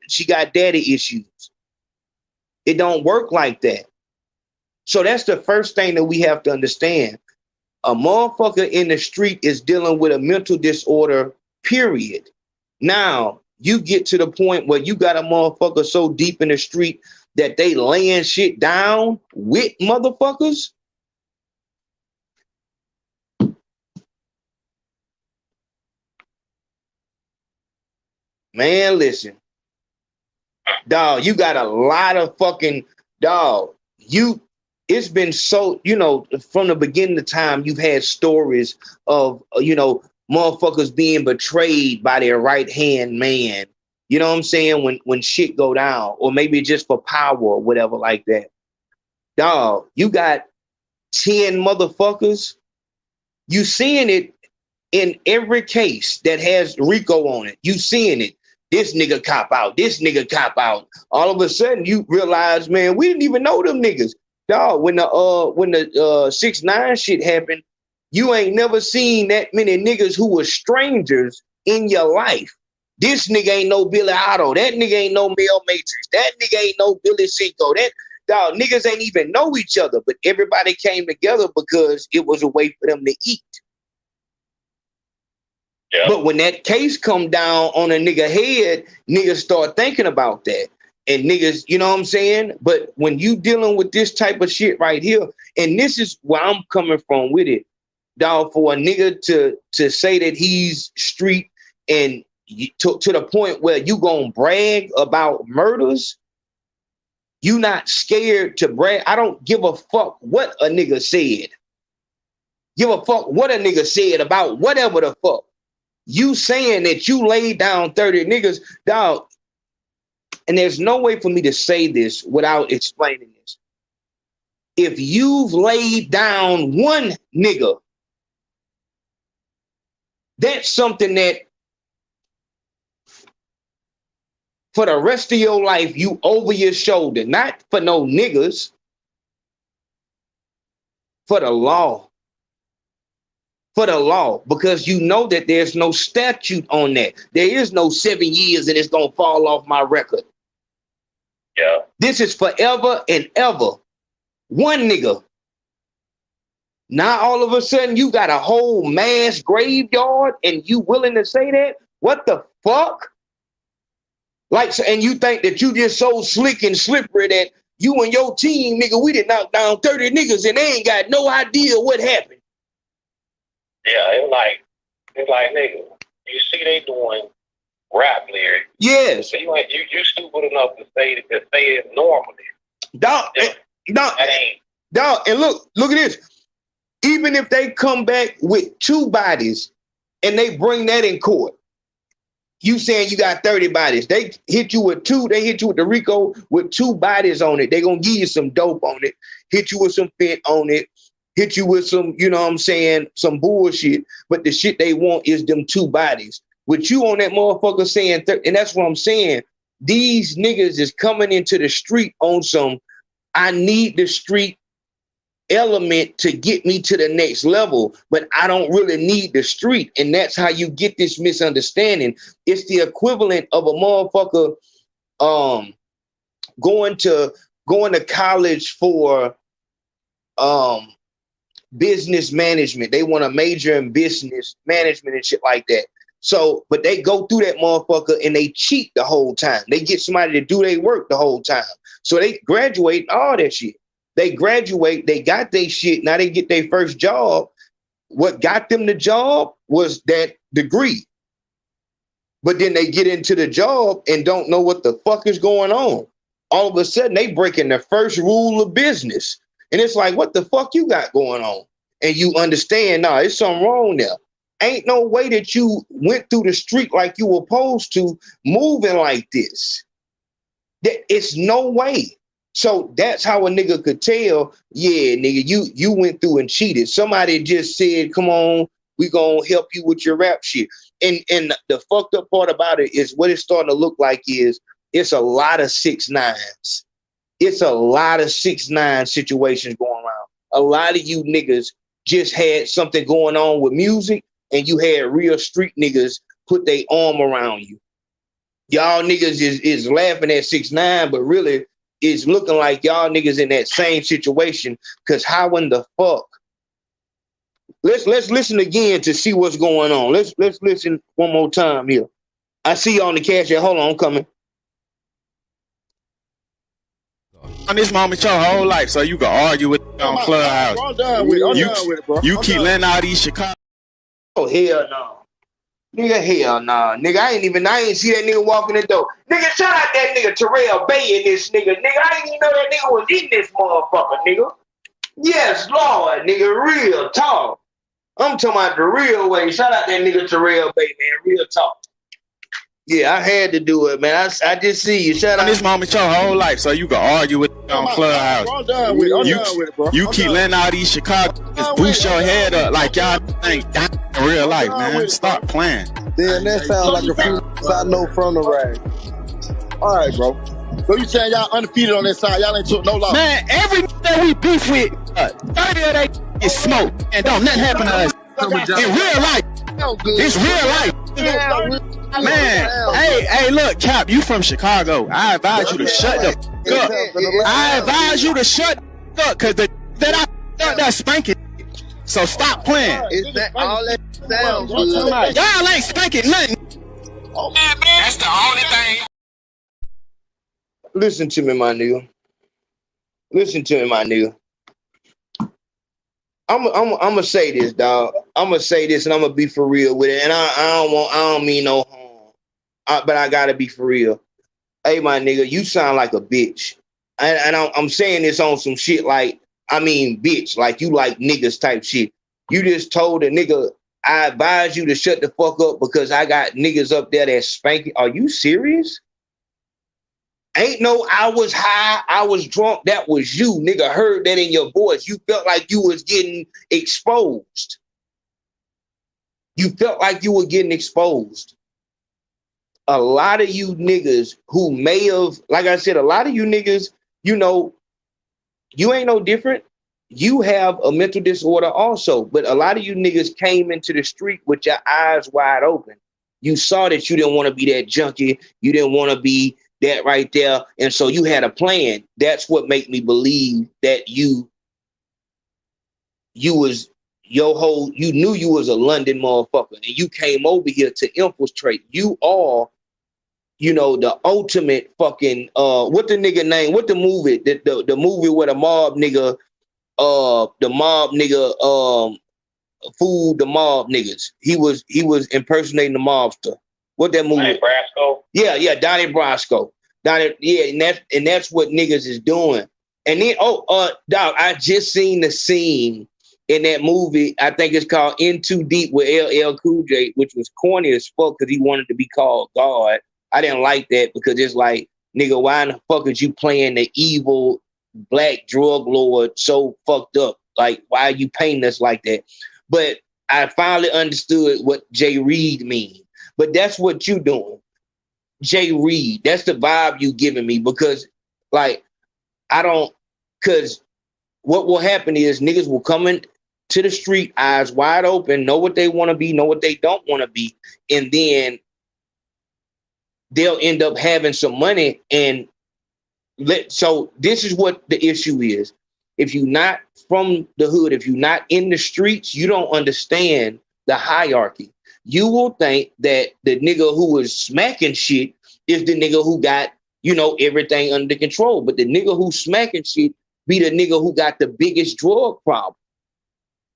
she got daddy issues. It don't work like that. So that's the first thing that we have to understand. A motherfucker in the street is dealing with a mental disorder, period. Now, you get to the point where you got a motherfucker so deep in the street that they laying shit down with motherfuckers. Man, listen. Dog, you got a lot of fucking, dog, it's been so, from the beginning of time, you've had stories of, motherfuckers being betrayed by their right-hand man. You know what I'm saying? When shit go down, or maybe just for power or whatever like that. Dog, you got 10 motherfuckers. You seeing it in every case that has RICO on it. You seeing it. This nigga cop out. This nigga cop out. All of a sudden, you realize, man, we didn't even know them niggas. Dog, when the 6ix9ine shit happened, you ain't never seen that many niggas who were strangers in your life. This nigga ain't no Billy Otto. That nigga ain't no Mel Matrix. That nigga ain't no Billy Cinco. That dog, niggas ain't even know each other, but everybody came together because it was a way for them to eat. Yeah. But when that case come down on a nigga head, niggas start thinking about that. And niggas, you know what I'm saying? But when you dealing with this type of shit right here, and this is where I'm coming from with it, dog, for a nigga to say that he's street and to the point where you gonna brag about murders, you not scared to brag. I don't give a fuck what a nigga said. Give a fuck what a nigga said about whatever the fuck. You saying that you laid down 30 niggas, dog, and there's no way for me to say this without explaining this. If you've laid down one nigga, that's something that for the rest of your life, you over your shoulder, not for no niggas, for the law. For the law, because you know that there's no statute on that. There is no 7 years and it's gonna fall off my record. Yeah. This is forever and ever. One nigga. Now all of a sudden you got a whole mass graveyard and you willing to say that? What the fuck? Like, and you think that you just so slick and slippery that you and your team, nigga, we did knock down 30 niggas and they ain't got no idea what happened. Yeah, it's like, nigga, you see they doing rap lyrics. Yes. So you stupid enough to say it normally. Dog, and look at this. Even if they come back with 2 bodies and they bring that in court, you saying you got 30 bodies. They hit you with 2, they hit you with the RICO with 2 bodies on it. They gonna give you some dope on it, hit you with some fent on it, hit you with some, you know what I'm saying, some bullshit. But the shit they want is them 2 bodies. With you on that motherfucker saying, and that's what I'm saying. These niggas is coming into the street on some, I need the street element to get me to the next level, but I don't really need the street. And that's how you get this misunderstanding. It's the equivalent of a motherfucker going to college for business management. They want to major in business management and shit like that. So, but they go through that motherfucker and they cheat the whole time. They get somebody to do their work the whole time. So they graduate all that shit. They graduate, they got their shit. Now they get their first job. What got them the job was that degree. But then they get into the job and don't know what the fuck is going on. All of a sudden, they breaking the first rule of business. And it's like, what the fuck you got going on? And you understand, nah, there's something wrong there. Ain't no way that you went through the street like you were supposed to, moving like this. It's no way. So that's how a nigga could tell, yeah, nigga, you went through and cheated. Somebody just said, come on, we gonna help you with your rap shit. And the fucked up part about it is what it's starting to look like is it's a lot of 6ix9ines. It's a lot of 6ix9ine situations going around. A lot of you niggas just had something going on with music and you had real street niggas put their arm around you. Y'all niggas is laughing at 6ix9ine, but really it's looking like y'all niggas in that same situation. Cause how in the fuck? Let's listen again to see what's going on. Let's listen one more time here. I see you on the Cashapp. Hold on, I'm coming. On this moment your whole life, so you can argue with on Clubhouse. I'm done with it, bro. You keep letting all these Chicago. Oh hell no. Nigga, hell nah. Nigga, I ain't see that nigga walking the door. Nigga, shout out that nigga Terrell Bay and this nigga. Nigga, I ain't even know that nigga was in this motherfucker, nigga. Yes, Lord, nigga, real talk. I'm talking about the real way. Shout out that nigga Terrell Bay, man. Real talk. Yeah, I had to do it, man. I just see you. Shout out. On this moment your whole life, so you can argue with on Clubhouse. I'm done with it, bro. You keep letting all these Chicago boost your head up like y'all ain't dying in real life, man. Stop playing. Then that sounds like a few I know from the rag. All right, bro. So you saying y'all undefeated on this side? Y'all ain't took no loss? Man, every that we beef with, 30 of they is smoke, and don't nothing happen to us in real life. It's real life. Man, hey, look, Cap, you from Chicago. I advise you to shut the fuck up. I advise you to shut the fuck up, because that's spanking. So stop playing. Is that all that sounds good? Y'all ain't spanking nothing. That's the only thing. Listen to me, my nigga. Listen to me, my nigga. I'm gonna say this, dog. I'm gonna say this, and I'm gonna be for real with it. And I don't mean no harm, but I gotta be for real. Hey, my nigga, you sound like a bitch, and I'm saying this on some shit like, I mean, bitch, like you like niggas type shit. You just told a nigga, I advise you to shut the fuck up because I got niggas up there that's spanking. Are you serious? Ain't no, I was high, I was drunk. That was you, nigga. Heard that in your voice. You felt like you was getting exposed. You felt like you were getting exposed. A lot of you niggas who may have, like I said, a lot of you niggas, you know, you ain't no different. You have a mental disorder also, but a lot of you niggas came into the street with your eyes wide open. You saw that you didn't want to be that junkie. You didn't want to be that right there. And so you had a plan. That's what made me believe that you was your whole, you knew you was a London motherfucker and you came over here to infiltrate. You are, you know, the ultimate fucking, what the nigga name, what the movie, the movie where the mob nigga fooled the mob niggas. He was impersonating the mobster. What that movie? Donnie Brasco. Yeah, Donnie Brasco. And that's what niggas is doing. And then, dog, I just seen the scene in that movie. I think it's called In Too Deep with LL Cool J, which was corny as fuck because he wanted to be called God. I didn't like that because it's like, nigga, why in the fuck is you playing the evil black drug lord so fucked up? Like, why are you painting us like that? But I finally understood what Jay Reed means. But that's what you doing. Jay Reed, that's the vibe you giving me because, like, because what will happen is niggas will come in to the street, eyes wide open, know what they want to be, know what they don't want to be, and then they'll end up having some money. And so this is what the issue is. If you're not from the hood, if you're not in the streets, you don't understand the hierarchy. You will think that the nigga who is smacking shit is the nigga who got, everything under control. But the nigga who's smacking shit be the nigga who got the biggest drug problem.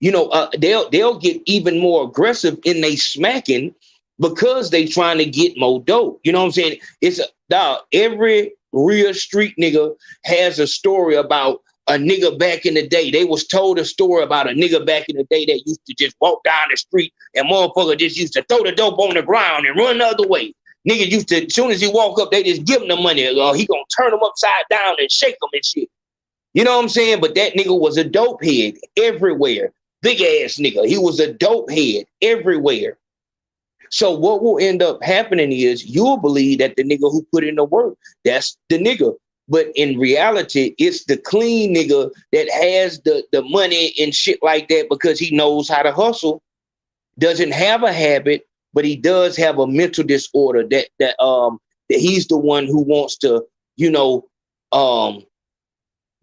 They'll get even more aggressive in they smacking because they trying to get more dope. You know what I'm saying? It's every real street nigga has a story about a nigga back in the day. They was told a story about a nigga back in the day that used to just walk down the street and motherfucker just used to throw the dope on the ground and run the other way. Nigga used to, as soon as he walk up, they just give him the money. He gonna turn him upside down and shake him and shit. You know what I'm saying? But that nigga was a dope head everywhere. Big ass nigga. He was a dope head everywhere. So what will end up happening is you'll believe that the nigga who put in the work, that's the nigga. But in reality, it's the clean nigga that has the money and shit like that because he knows how to hustle, doesn't have a habit, but he does have a mental disorder that he's the one who wants to,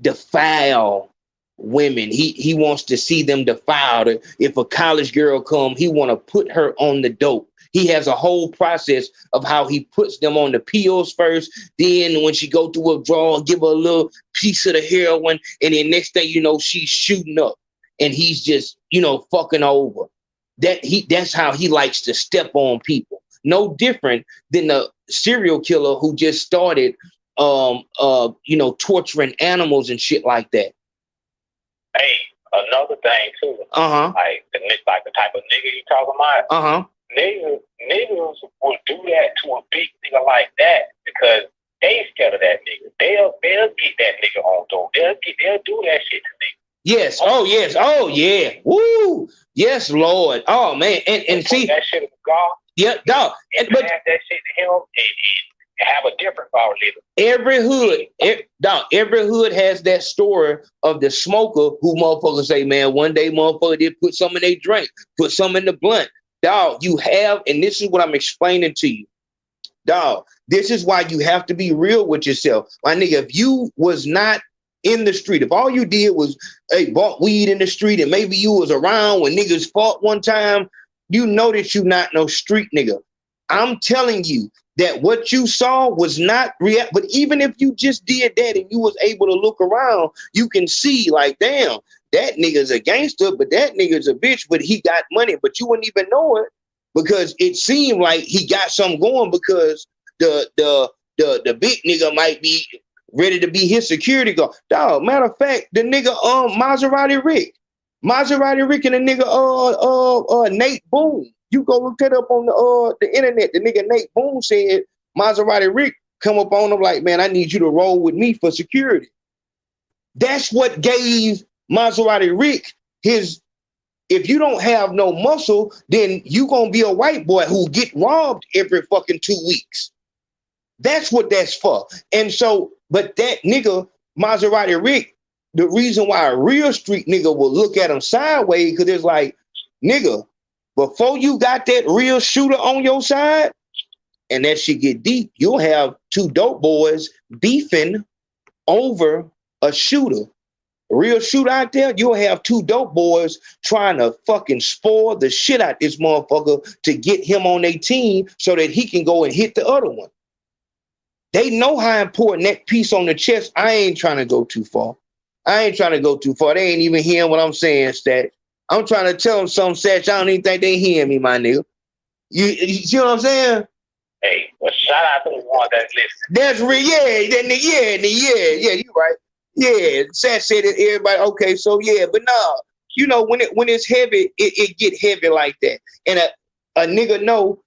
defile women. He wants to see them defiled. If a college girl come, he want to put her on the dope. He has a whole process of how he puts them on the pills first. Then when she go through withdrawal, give her a little piece of the heroin. And then next thing you know, she's shooting up and he's just, fucking over. That's how he likes to step on people. No different than the serial killer who just started, torturing animals and shit like that. Hey, another thing too. Like the type of nigga you talking about. Niggas will do that to a big nigga like that because they scared of that nigga. They'll get that nigga on door. They'll do that shit to niggas. Yes. Oh yes. Oh yeah. Woo. Yes, Lord. Oh man. And see that shit is God. Yeah, dog. But have that shit to him and have a different power leader. Every hood has that story of the smoker who motherfuckers say, man, one day motherfucker did put some in their drink, put some in the blunt. Dog, you have, and this is what I'm explaining to you. Dog, this is why you have to be real with yourself. My nigga, if you was not in the street, if all you did was, bought weed in the street and maybe you was around when niggas fought one time, you know that you not no street nigga. I'm telling you that what you saw was not real. But even if you just did that and you was able to look around, you can see like, damn, that nigga's a gangster, but that nigga's a bitch, but he got money, but you wouldn't even know it because it seemed like he got something going because the big nigga might be ready to be his security guard. Dog, matter of fact, the nigga Maserati Rick and the nigga Nate Boone. You go look that up on the internet. The nigga Nate Boone said Maserati Rick come up on him like, man, I need you to roll with me for security. That's what gave Maserati Rick his. If you don't have no muscle, then you gonna be a white boy who get robbed every fucking 2 weeks. That's what that's for. And so, but that nigga Maserati Rick, the reason why a real street nigga will look at him sideways because it's like, nigga, before you got that real shooter on your side, and that shit get deep, you'll have two dope boys beefing over a shooter. A real shooter out there, you'll have two dope boys trying to fucking spoil the shit out this motherfucker to get him on their team so that he can go and hit the other one. They know how important that piece on the chest. I ain't trying to go too far. They ain't even hearing what I'm saying, Stat. I'm trying to tell them something, Satch. I don't even think they hear me, my nigga. You see what I'm saying? Hey, well, shout out to the one that's listening. That's real, yeah, you right. Yeah, Satch said it, everybody, okay, so yeah, but nah, when it's heavy, it get heavy like that. And a nigga know,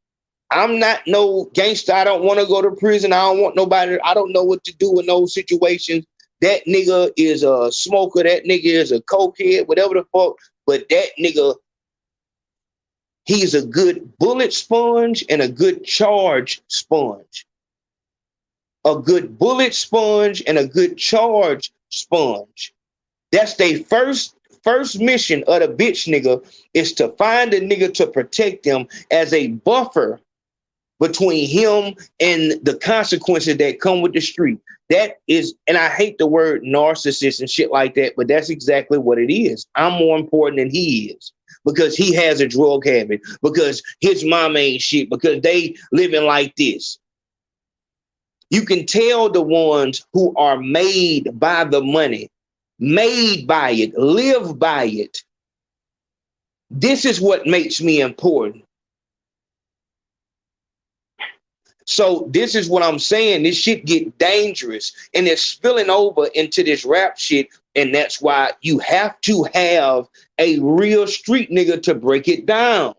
I'm not no gangster. I don't want to go to prison. I don't want nobody. I don't know what to do in those situations. That nigga is a smoker. That nigga is a cokehead, whatever the fuck. But that nigga, he's a good bullet sponge and a good charge sponge. A good bullet sponge and a good charge sponge. That's their first mission of the bitch nigga is to find a nigga to protect them as a buffer between him and the consequences that come with the street. That is, and I hate the word narcissist and shit like that, but that's exactly what it is. I'm more important than he is because he has a drug habit, because his mom ain't shit, because they living like this. You can tell the ones who are made by the money, made by it, live by it. This is what makes me important. So this is what I'm saying. This shit get dangerous and it's spilling over into this rap shit. And that's why you have to have a real street nigga to break it down.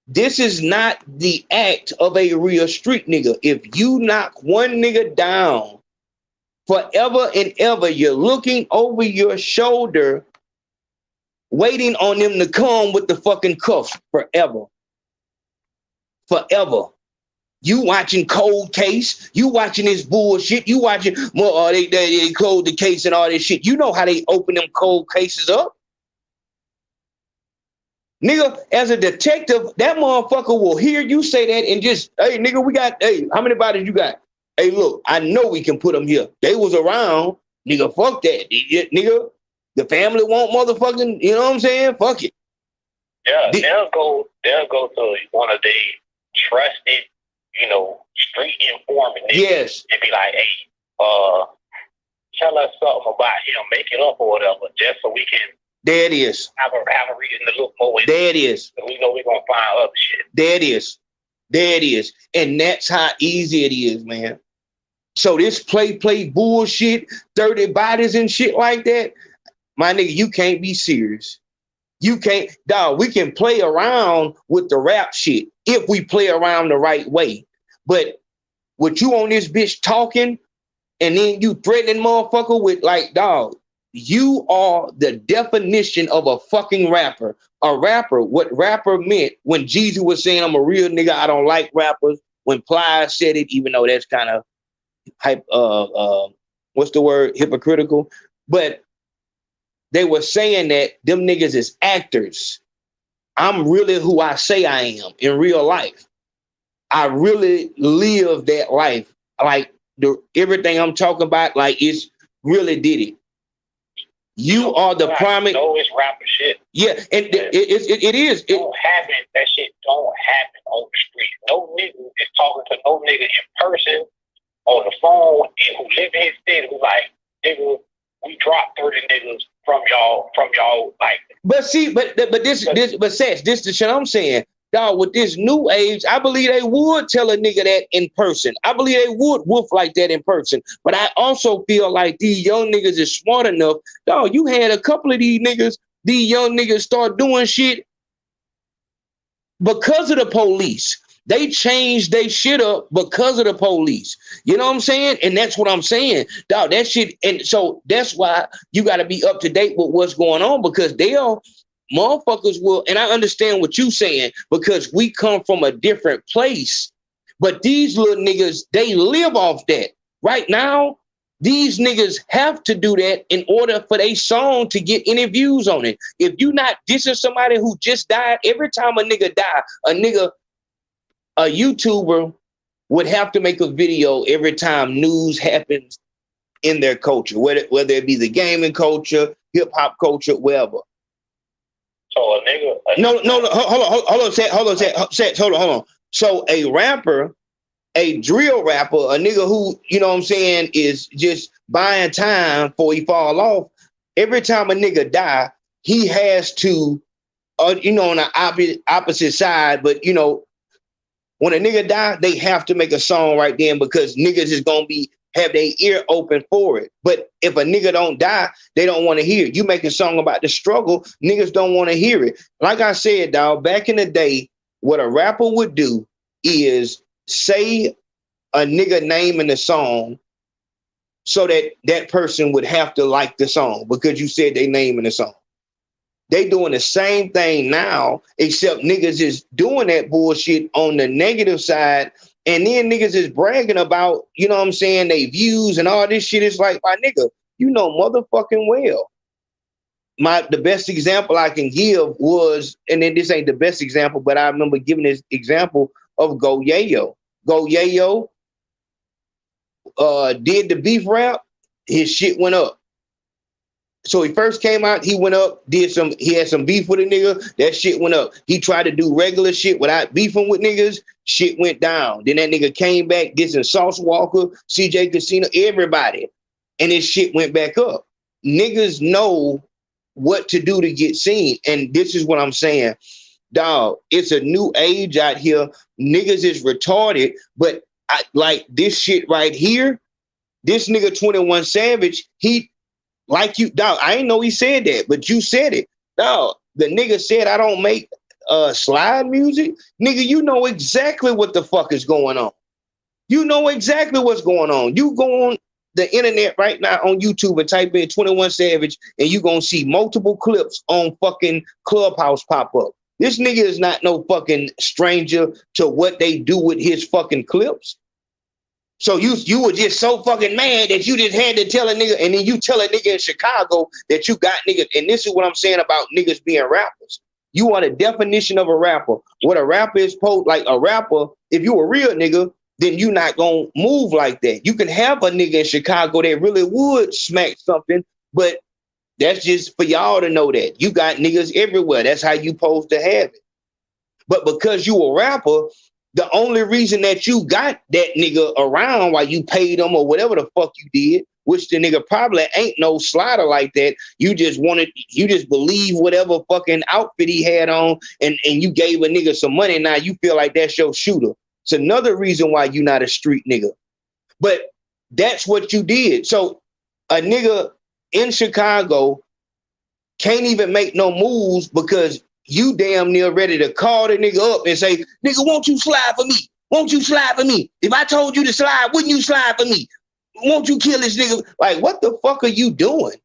This is not the act of a real street nigga. If you knock one nigga down forever and ever, you're looking over your shoulder, waiting on them to come with the fucking cuffs forever. Forever. You watching Cold Case, you watching this bullshit, you watching more they closed the case and all this shit. You know how they open them cold cases up. Nigga, as a detective, that motherfucker will hear you say that and just, hey, nigga, we got, hey, how many bodies you got? Hey, look, I know we can put them here. They was around. Nigga, fuck that. Nigga, the family won't motherfucking, you know what I'm saying? Fuck it. Yeah, they'll go to one of the trusted, street informant niggas. Yes. And be like, hey, tell us something about him, make it up or whatever, just so we can there it is. Have a reason to look more into. There it is. So we know we're gonna find other shit. There it is. There it is. And that's how easy it is, man. So this play bullshit, 30 bodies and shit like that, my nigga, you can't be serious. You can't, dog, we can play around with the rap shit if we play around the right way. But with you on this bitch talking and then you threatening motherfucker with like, dog, you are the definition of a fucking rapper. A rapper, what rapper meant when Jeezy was saying, I'm a real nigga, I don't like rappers. When Plies said it, even though that's kind of what's the word? Hypocritical. But they were saying that them niggas is actors. I'm really who I say I am in real life. I really live that life. Like everything I'm talking about, like it's really did it. You are the primary. No, it's rapper shit. Yeah, and it is. It don't happen. That shit don't happen on the street. No nigga is talking to no nigga in person on the phone and who live in his city who like, nigga, we dropped 30 niggas from y'all, like. But see, but this the shit I'm saying. Dog, with this new age, I believe they would tell a nigga that in person. I believe they would woof like that in person. But I also feel like these young niggas is smart enough. Dog, you had a couple of these young niggas start doing shit because of the police. They changed they shit up because of the police. You know what I'm saying? And that's what I'm saying. Dog, that shit. And so that's why you got to be up to date with what's going on, because motherfuckers will, and I understand what you saying, because we come from a different place. But these little niggas, they live off that. Right now, these niggas have to do that in order for their song to get any views on it. If you not dissing somebody who just died, every time a nigga die, a YouTuber would have to make a video every time news happens in their culture, whether it be the gaming culture, hip hop culture, wherever. So a nigga. Hold on. So a rapper, a drill rapper, a nigga who, you know what I'm saying, is just buying time before he fall off. Every time a nigga die, he has to, on the opposite side, but when a nigga die, they have to make a song right then, because niggas is gonna have their ear open for it. But if a nigga don't die, they don't want to hear it. You make a song about the struggle, niggas don't want to hear it. Like I said, dog, back in the day, what a rapper would do is say a nigga name in the song so that person would have to like the song because you said they name in the song. They doing the same thing now, except niggas is doing that bullshit on the negative side. And then niggas is bragging about, you know what I'm saying, they views and all this shit. Is like, my nigga, you know motherfucking well. The best example I can give was, and then this ain't the best example, but I remember giving this example of Go Yayo. Go Yayo did the beef rap, his shit went up. So he first came out, he went up, he had some beef with a nigga, that shit went up. He tried to do regular shit without beefing with niggas, shit went down. Then that nigga came back, dissing Sauce Walker, CJ Casino, everybody. And his shit went back up. Niggas know what to do to get seen. And this is what I'm saying. Dog, it's a new age out here. Niggas is retarded, but like this shit right here, this nigga 21 Savage, he, like you, dog, I ain't know he said that, but you said it. Dog, the nigga said I don't make slide music. Nigga, you know exactly what the fuck is going on. You know exactly what's going on. You go on the internet right now on YouTube and type in 21 Savage and you gonna see multiple clips on fucking Clubhouse pop up. This nigga is not no fucking stranger to what they do with his fucking clips. So you were just so fucking mad that you just had to tell a nigga, and then you tell a nigga in Chicago that you got niggas. And this is what I'm saying about niggas being rappers. You are the definition of a rapper. What a rapper is like a rapper, if you a real nigga, then you not gonna move like that. You can have a nigga in Chicago that really would smack something, but that's just for y'all to know that. You got niggas everywhere. That's how you supposed to have it. But because you a rapper, the only reason that you got that nigga around while you paid him or whatever the fuck you did, which the nigga probably ain't no slider like that. You just believe whatever fucking outfit he had on and you gave a nigga some money. Now you feel like that's your shooter. It's another reason why you not a street nigga. But that's what you did. So a nigga in Chicago can't even make no moves because you damn near ready to call the nigga up and say, nigga, won't you slide for me? Won't you slide for me? If I told you to slide, wouldn't you slide for me? Won't you kill this nigga? Like, what the fuck are you doing?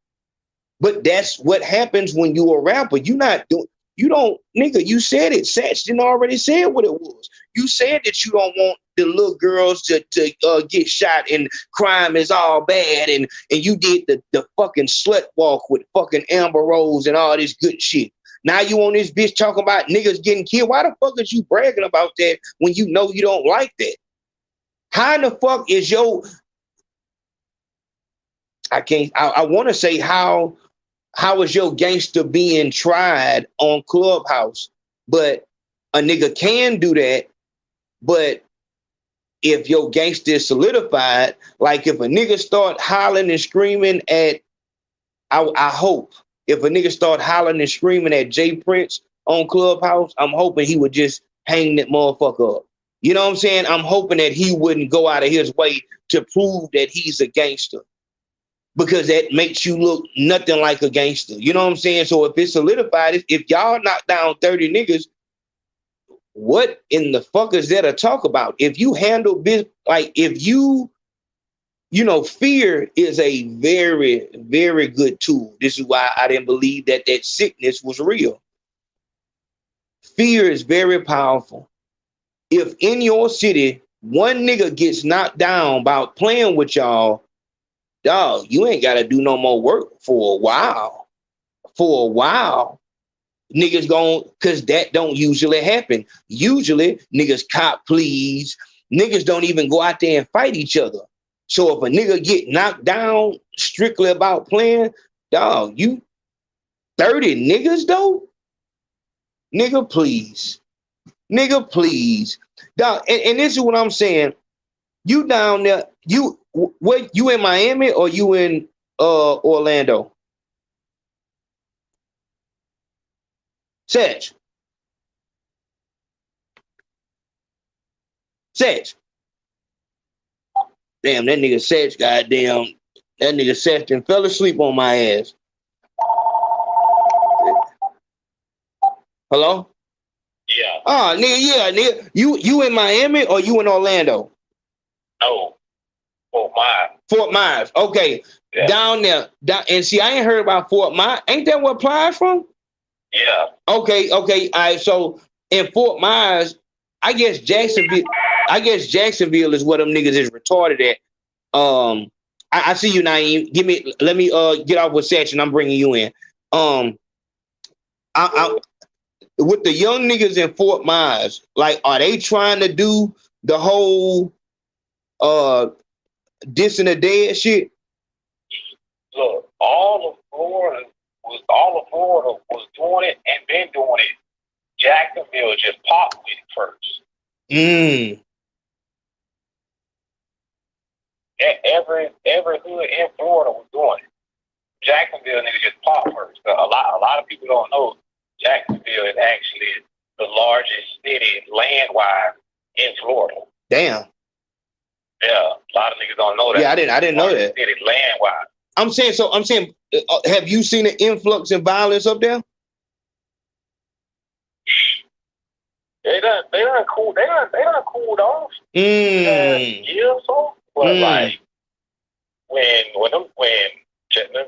But that's what happens when you a rapper. You said it. Satchton already said what it was. You said that you don't want the little girls to get shot and crime is all bad. And you did the fucking slut walk with fucking Amber Rose and all this good shit. Now you on this bitch talking about niggas getting killed. Why the fuck is you bragging about that when you know you don't like that? How in the fuck is I want to say how is your gangster being tried on Clubhouse? But a nigga can do that. But if your gangster is solidified, like if a nigga start hollering and screaming at, I hope, if a nigga start hollering and screaming at Jay Prince on Clubhouse, I'm hoping he would just hang that motherfucker up. You know what I'm saying? I'm hoping that he wouldn't go out of his way to prove that he's a gangster, because that makes you look nothing like a gangster. You know what I'm saying? So if it's solidified, if y'all knock down 30 niggas, what in the fuck is there to talk about? If you handle business, like if fear is a very, very good tool. This is why I didn't believe that sickness was real. Fear is very powerful. If in your city, one nigga gets knocked down about playing with y'all, dog, you ain't got to do no more work for a while. Niggas because that don't usually happen. Usually, niggas cop pleas. Niggas don't even go out there and fight each other. So if a nigga get knocked down strictly about playing, dog, you 30 niggas though? Nigga, please. Dog, and this is what I'm saying. You down there, you in Miami or you in Orlando? Satch. Damn, that nigga Satch, goddamn, that nigga Satch and fell asleep on my ass. Hello? Yeah. Oh, nigga. You in Miami or you in Orlando? No. Fort Myers. Fort Myers. Okay. Yeah. Down there. And see, I ain't heard about Fort Myers. Ain't that where Plies from? Yeah. Okay. All right. So in Fort Myers, I guess Jacksonville is where them niggas is retarded at. I see you, Naeem. Let me get off with Satch, I'm bringing you in. I with the young niggas in Fort Myers, like, are they trying to do the whole dissing the dead shit? Look, all of Florida was doing it and been doing it. Jacksonville just popped with it first. Every hood in Florida was doing it. Jacksonville niggas just popped first. A lot of people don't know Jacksonville is actually the largest city land-wise in Florida. Damn. Yeah, a lot of niggas don't know that. Yeah, I didn't know that. City land-wise. I'm saying, have you seen an influx in violence up there? They done cooled off. Yeah, so. But like when them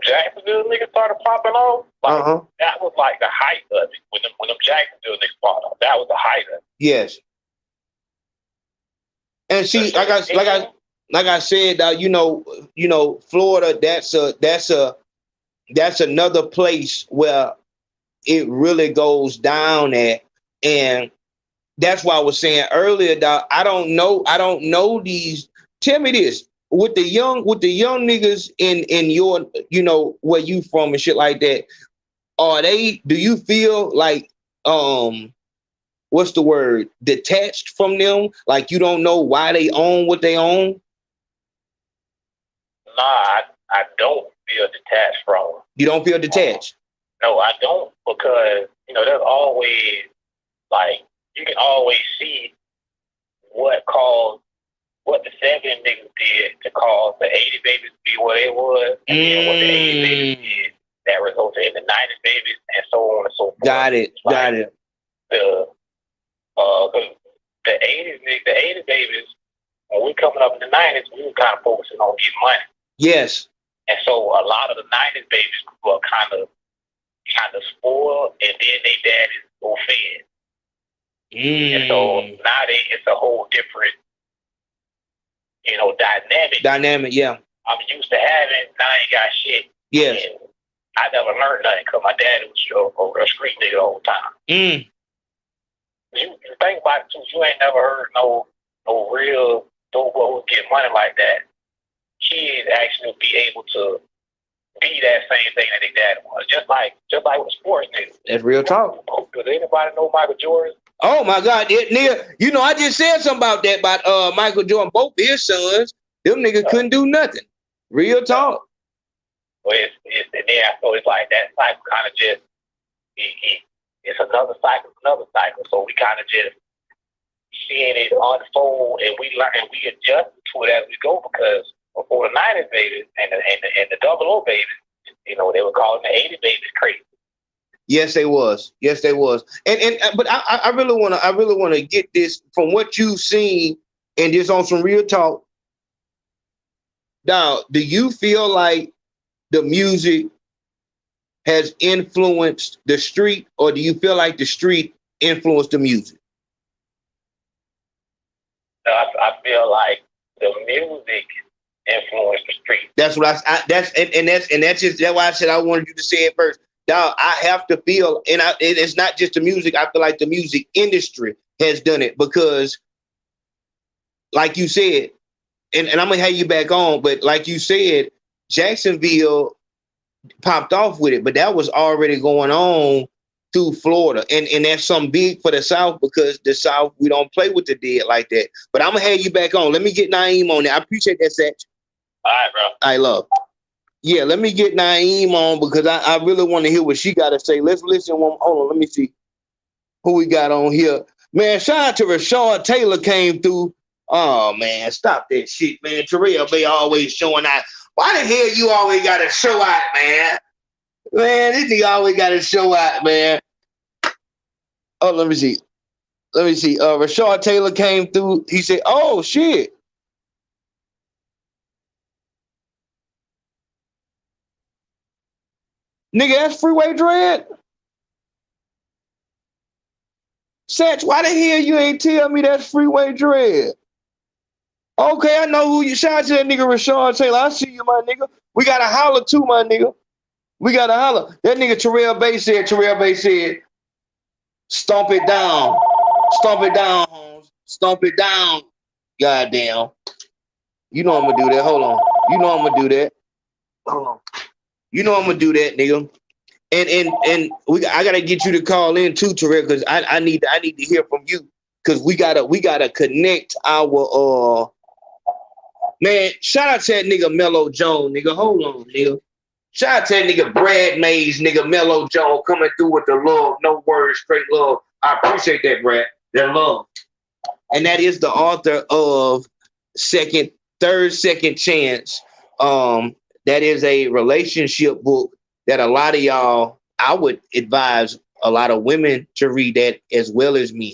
Jacksonville niggas started popping off, like that was like the height of it. When them Jacksonville niggas popped off, that was the height of it. Yes. And see, like I said, you know, Florida, that's another place where it really goes down at. And that's why I was saying earlier that I don't know these. Tell me this. With the young niggas in your, you know, where you from and shit like that, do you feel like what's the word, detached from them? Like you don't know why they own what they own? Nah, I don't feel detached from them. You don't feel detached? No, I don't, because, you know, there's always, like, you can always see what the 70 niggas did to cause the 80 babies to be what they was, and then what the 80 babies did that resulted in the 90 babies, and so on and so forth. Got it. The 80 babies, when we coming up in the 90s, we were kind of focusing on getting money. Yes. And so a lot of the 90s babies were kind of spoiled, and then they daddies go fed. And so now it's a whole different, you know, dynamic. Yeah. I'm used to having, now I ain't got shit. Yes. And I never learned nothing because my dad was a street nigga the whole time. You think about it too, you ain't never heard no real dope boy who get money like that. Kids actually be able to be that same thing that their dad was. Just like with sports niggas. That's real talk. Does anybody know Michael Jordan? Oh my God, Neil, you know, I just said something about that, about Michael Jordan. Both his sons, them niggas couldn't do nothing. Real talk. So it's like that cycle kind of just, it's another cycle. So we kind of just seeing it unfold, and we learn and we adjust to it as we go, because before the 90s babies and the 00 babies, you know, they were calling the 80 babies crazy. Yes, they was. And but I really wanna get this from what you've seen and just on some real talk. Now, do you feel like the music has influenced the street, or do you feel like the street influenced the music? I feel like the music influenced the street. That's what that's why I said I wanted you to say it first. Dog, I have to feel, and it's not just the music. I feel like the music industry has done it, because, like you said, and I'm gonna have you back on, but like you said, Jacksonville popped off with it, but that was already going on through Florida, and that's something big for the South, because the South, we don't play with the dead like that. But I'm gonna have you back on. Let me get Naeem on there. I appreciate that, Satch. All right, bro. I love. Yeah, let me get Naeem on, because I really want to hear what she got to say. Let's listen. Hold on, let me see who we got on here. Man, shout out to Rashad Taylor came through. Oh, man, stop that shit, man. Terrell Bay always showing out. Why the hell you always got to show out, man? Man, this nigga always got to show out, man. Oh, let me see. Rashad Taylor came through. He said, oh, shit. Nigga, that's Freeway Dread. Satch, why the hell you ain't tell me that's Freeway Dread? Okay, I know who you. Shout out to that nigga Rashawn Taylor. I see you, my nigga. We got to holler too, my nigga. We got to holler. That nigga Terrell Bay said, stomp it down. Stomp it down, Holmes. Stomp it down. Goddamn. You know I'm going to do that. Hold on. You know I'm going to do that. Hold on. You know I'm going to do that, nigga. And I got to get you to call in too, Terrell, because I need to hear from you. Because we gotta connect our man. Shout out to that nigga Mellow Jones, nigga. Hold on, nigga. Shout out to that nigga Brad Mays, nigga Mellow Jones, coming through with the love, no words, straight love. I appreciate that, Brad. That love. And that is the author of Third Second Chance. That is a relationship book that a lot of y'all, I would advise a lot of women to read that as well as men.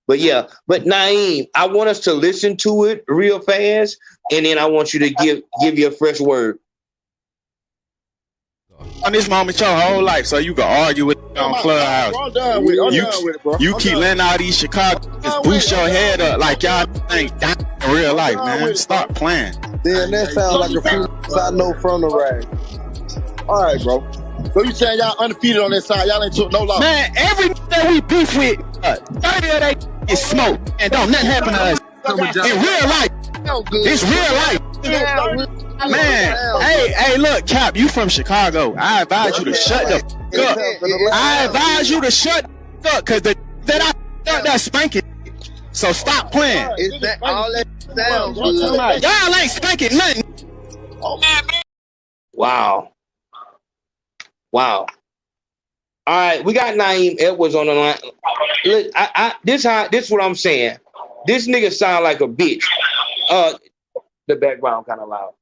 But yeah, but Naeem, I want us to listen to it real fast, and then I want you to give you a fresh word. On this moment your whole life, so you can argue with on Clubhouse. I'm done with it, bro. You keep letting all these Chicago boost your head up like y'all think in real life, man. Stop playing. Then that sounds like a few I know from the rag. All right, bro. So you saying y'all undefeated on this side? Y'all ain't took no loss. Man, every that we beef with, 30 of they is smoke, and don't nothing happen to us in real life. It's real life. Man, hey, look, Cap, you from Chicago. I advise you to shut the fuck up. I advise you to shut the fuck up, because that spanking. So stop playing. Is that all that sounds? Y'all ain't spanking nothing. Wow. All right, we got Naeem Edwards on the line. Look, this what I'm saying. This nigga sound like a bitch. The background kind of loud.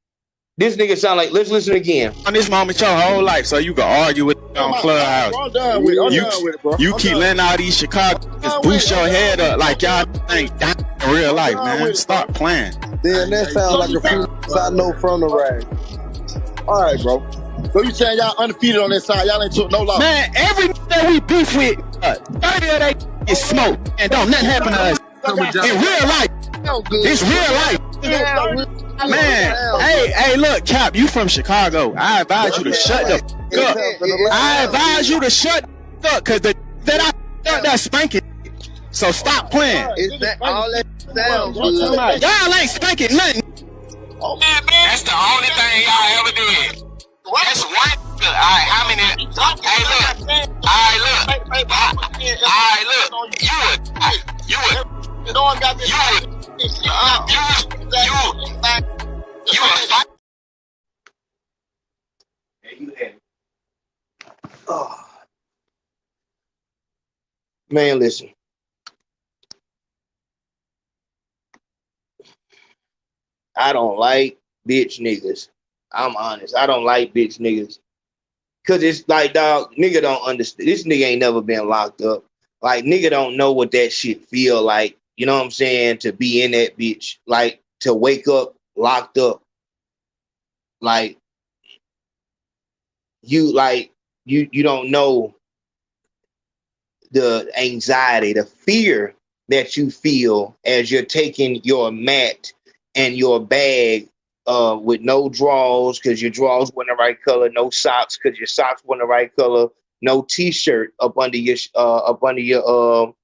This nigga sound like, let's listen again. On this moment your whole life, so you can argue with on Clubhouse. I'm done with it, bro. You keep letting all these Chicago boost your head up like y'all think in real life, man. Stop playing. Then that sounds like a few I know from the rag. All right, bro. So you saying y'all undefeated on this side? Y'all ain't took no loss. Man, every that we beef with, 30 of they is smoke, and don't nothing happen to us in real life. It's real life. Man, hey, look, Cap, you from Chicago. I advise you to shut the fuck up. I advise you to shut the fuck up, because that spanking. So stop playing. Is that all that sounds? Y'all ain't spanking nothing. That's the only thing y'all ever did. That's one. Alright, how many? Hey, look. You Man, listen. I don't like bitch niggas. I'm honest. I don't like bitch niggas. Cause it's like, dog, nigga don't understand. This nigga ain't never been locked up. Like, nigga don't know what that shit feel like. You know what I'm saying? To be in that bitch. Like, to wake up locked up. Like, you don't know the anxiety, the fear that you feel as you're taking your mat and your bag with no drawers because your drawers weren't the right color, no socks because your socks weren't the right color, no t-shirt up under your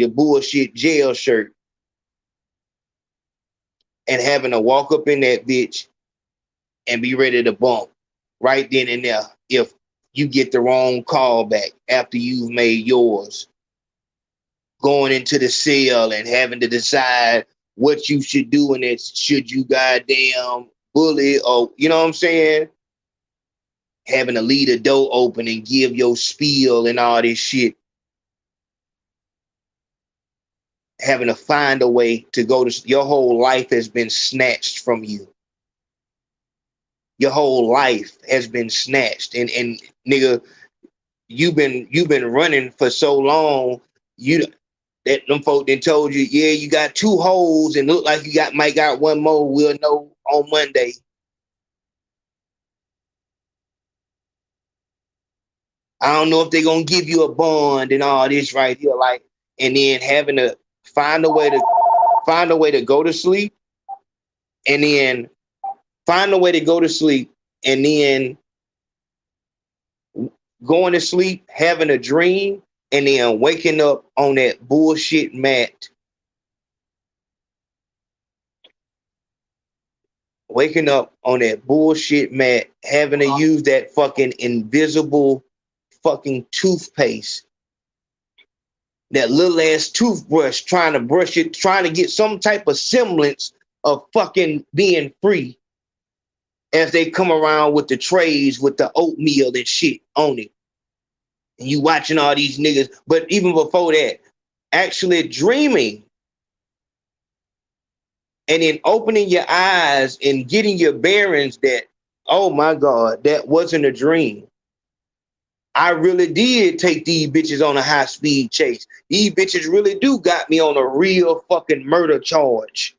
bullshit jail shirt, and having to walk up in that bitch and be ready to bump right then and there if you get the wrong call back after you've made yours. Going into the cell and having to decide what you should do in it. Should you goddamn bully or, you know what I'm saying? Having to leave the door open and give your spiel and all this shit. Having to find a way to go to, your whole life has been snatched from you. Your whole life has been snatched. And nigga, you've been running for so long, that them folk then told you, yeah, you got 2 holes and look like you might got 1 more. We'll know on Monday. I don't know if they're gonna give you a bond and all this right here, like, and then having to find a way to find a way to go to sleep, and then find a way to go to sleep, and then going to sleep, having a dream, and then waking up on that bullshit mat. Waking up on that bullshit mat, having to use that fucking invisible fucking toothpaste, that little ass toothbrush, trying to brush it, trying to get some type of semblance of fucking being free as they come around with the trays with the oatmeal and shit on it. And you watching all these niggas, but even before that, actually dreaming and then opening your eyes and getting your bearings that, oh my God, that wasn't a dream. I really did take these bitches on a high-speed chase. These bitches really do got me on a real fucking murder charge.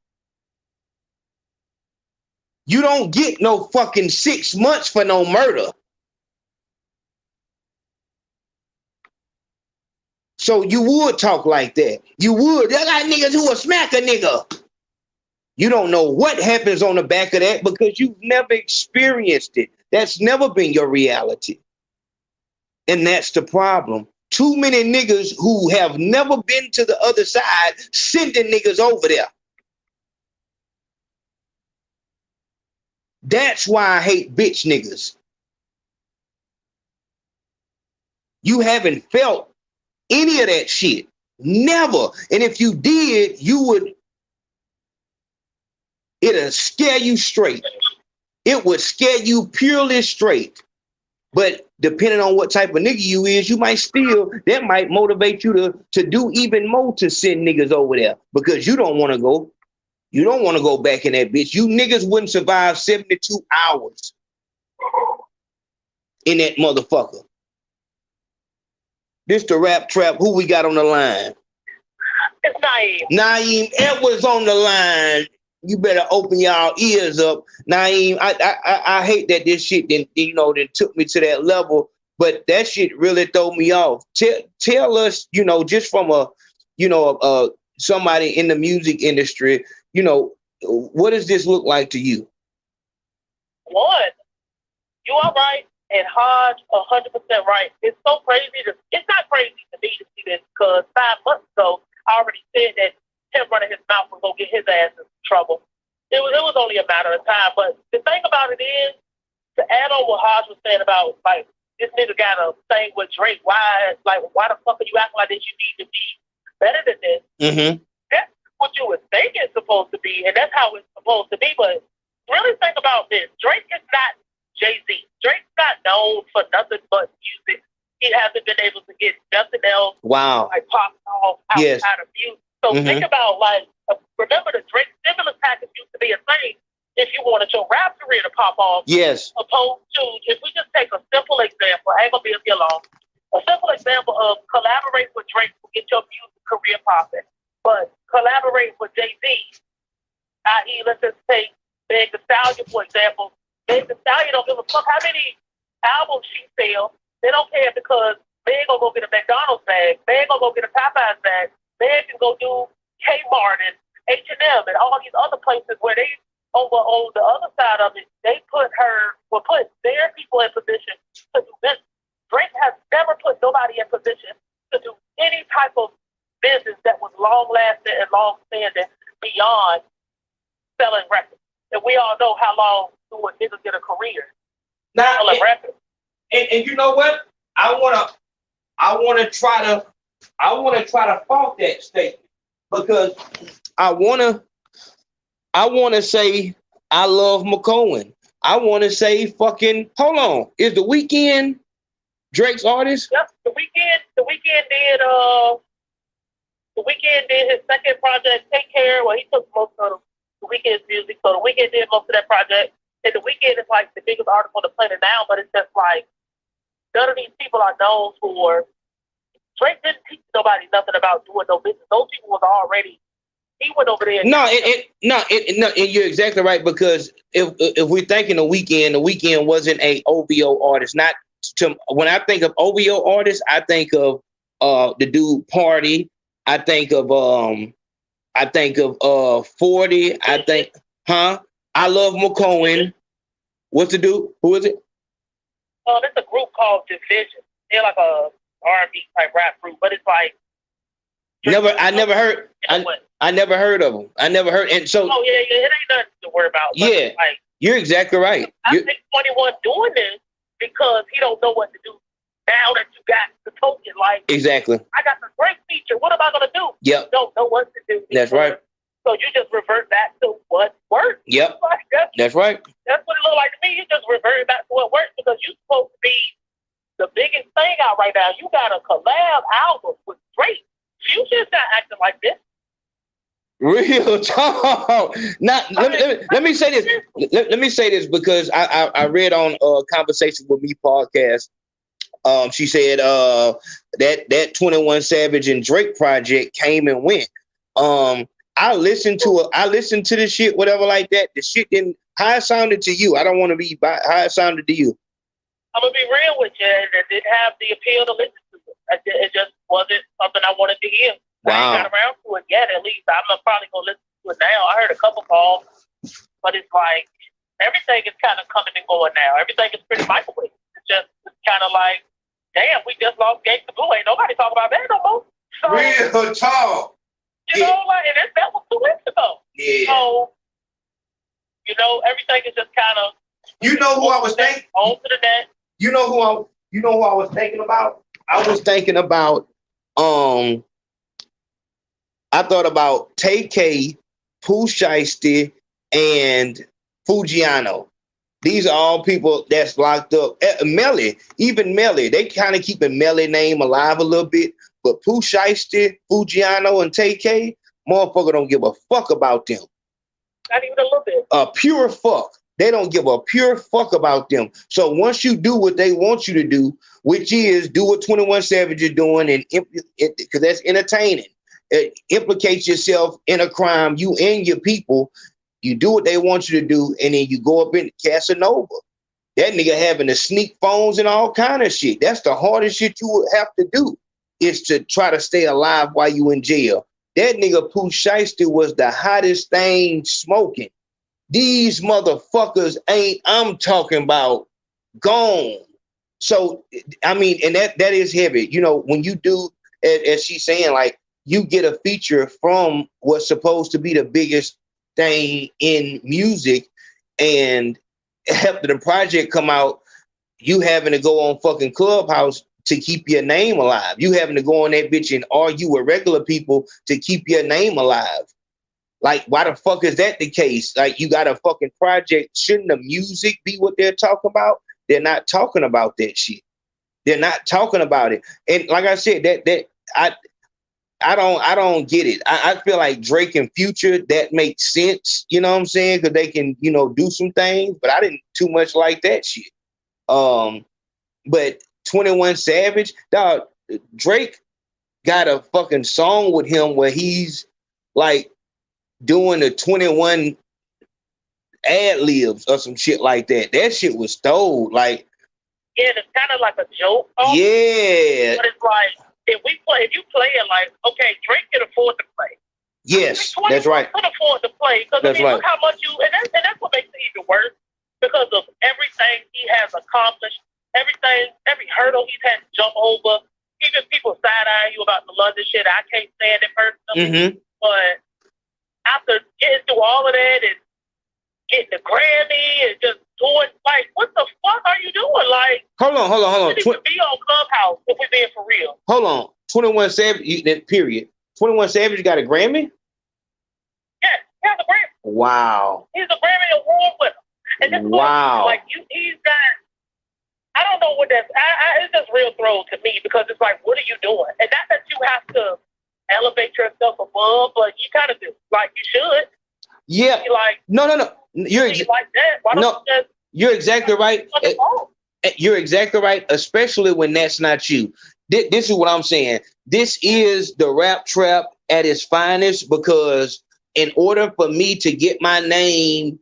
You don't get no fucking 6 months for no murder. So you would talk like that. You would. There got niggas who will smack a nigga. You don't know what happens on the back of that because you've never experienced it. That's never been your reality. And that's the problem. Too many niggas who have never been to the other side sending niggas over there. That's why I hate bitch niggas. You haven't felt any of that shit. Never. And if you did, you would, it'll scare you straight. It would scare you purely straight. But depending on what type of nigga you is, you might still, that might motivate you to do even more to send niggas over there because you don't want to go. You don't want to go back in that bitch. You niggas wouldn't survive 72 hours in that motherfucker. This the rap trap. Who we got on the line? It's Naeem. Naeem Edwards on the line. You better open y'all ears up. Naeem, I hate that this shit then took me to that level, but that shit really threw me off. Tell us, just from somebody in the music industry, what does this look like to you? One, you are right, and Hodge 100% right. It's so crazy. It's not crazy to me to see this because 5 months ago, I already said that him running his mouth was gonna get his ass in trouble. It was only a matter of time. But the thing about it is, to add on what Hodge was saying about like this nigga got a thing with Drake. Why the fuck are you acting like this? You need to be better than this. Mm-hmm. That's what you would think it's supposed to be, and that's how it's supposed to be. But really think about this: Drake is not Jay-Z. Drake's not known for nothing but music. He hasn't been able to get nothing else. Wow. Like pop songs outside of music. So think about remember the Drake stimulus package used to be a thing if you wanted your rap career to pop off. Yes. Opposed to, if we just take a simple example, I ain't gonna be here long. A simple example of collaborate with Drake to get your music career popping, but collaborate with Jay-Z, i.e. let's just take Meg Thee Stallion, for example. Meg Thee Stallion don't give a fuck how many albums she sells. They don't care because Meg gonna go get a McDonald's bag. Meg gonna go get a Popeyes bag. Meg can go do Kmart and H&M and all these other places where they, over on the other side of it, they put their people in position to do business. Drake has never put nobody in position to do any type of business that was long-lasting and long-standing beyond selling records. And we all know how long do a nigga get a career selling records. And you know what? I wanna try to fault that statement because I wanna say I love McCohen. I wanna say fucking hold on. Is The Weeknd Drake's artist? Yep, The Weeknd did his second project, Take Care. Well, he took most of The Weeknd's music, so The Weeknd did most of that project. And The Weeknd is like the biggest artist on the planet now, but it's just like none of these people are known for. Drake didn't teach nobody nothing about doing no business. Those people was already. He went over there. No, and you're exactly right because if we're thinking The Weeknd wasn't a OVO artist. Not to when I think of OVO artists, I think of the dude Party. I think of I think of 40. I think, I Love McCohen. What's the dude? Who is it? It's a group called Division. They're like a R&B type rap group, but it's like I never heard of them. I never heard. And so, it ain't nothing to worry about. Yeah, like, you're exactly right. I think 21 doing this because he don't know what to do now that you got the token. Like, exactly. I got the great feature. What am I gonna do? Yep. Don't know what to do. That's right. So you just revert back to what works. Yep. Like, that's right. That's what it looked like to me. You just revert back to what works because you're supposed to be the biggest thing out right now. You got a collab album with Drake. Future's not acting like this. Real talk. Let me say this. Let me say this because I read on Conversation With Me podcast. She said that 21 Savage and Drake project came and went. I listened to the shit, whatever like that. The shit didn't. How it sounded to you? I don't want to be how it sounded to you. I'm gonna be real with you. It didn't have the appeal to listen to. It just wasn't something I wanted to hear. Wow. I ain't got around to it yet. At least I'm probably gonna listen to it now. I heard a couple calls, but it's like everything is kind of coming and going now. Everything is pretty microwave. It's kind of like, damn, we just lost Gangsta Blue. Ain't nobody talking about that no more. So, real talk. You know, like, and that was 2 weeks ago. Yeah. So, you know, everything is just kind of. You know who I was thinking? On to the next. You know who I was thinking about? I was thinking about I thought about Tay-K, Pooh Shiesty, and Fujiano. These are all people that's locked up. Melly, even Melly, they kind of keeping Melly name alive a little bit. But Pooh Shiesty, Fujiano, and Tay-K, motherfucker don't give a fuck about them. Not even a little bit. A pure fuck. They don't give a pure fuck about them. So once you do what they want you to do, which is do what 21 Savage is doing, and because that's entertaining, it implicates yourself in a crime, you and your people, you do what they want you to do, and then you go up in Casanova. That nigga having to sneak phones and all kind of shit. That's the hardest shit you would have to do, is to try to stay alive while you in jail. That nigga Pooh Shiesty was the hottest thing smoking. These motherfuckers ain't, I'm talking about, gone. So, I mean, and that is heavy. You know, when you do, as she's saying, like, you get a feature from what's supposed to be the biggest thing in music, and after the project come out, you having to go on fucking Clubhouse to keep your name alive. You having to go on that bitch and argue with regular people to keep your name alive. Like, why the fuck is that the case? Like, you got a fucking project. Shouldn't the music be what they're talking about? They're not talking about that shit. They're not talking about it. And like I said, I don't get it. I feel like Drake and Future, that makes sense. You know what I'm saying? Because they can, you know, do some things. But I didn't too much like that shit. But 21 Savage, dog, Drake got a fucking song with him where he's like doing the 21 ad libs or some shit like that. That shit was stole. Like, yeah, it's kind of like a joke. Yeah. But it's like, if you play it like, okay, Drake can afford to play. Yes, that's right. Can afford to play because I mean, look how much and that's what makes it even worse because of everything he has accomplished, every hurdle he's had to jump over. Even people side-eyeing you about the London shit, I can't stand it personally. But after getting through all of that and getting the Grammy and just doing, like, what the fuck are you doing? Like, hold on. You need to be on Clubhouse if we're being for real. Hold on. 21 Savage, period. 21 Savage got a Grammy? Yes, he has a Grammy. Wow. He's a Grammy award winner. And this wow. Like, he's got, I don't know what that's, it's just real throw to me because it's like, what are you doing? And not that you have to elevate yourself above, but you kind of do. Like, you should. Yeah. Like, no. You're like that. Why don't you just, you're exactly right. You're exactly right, especially when that's not you. This is what I'm saying. This is the rap trap at its finest, because in order for me to get my name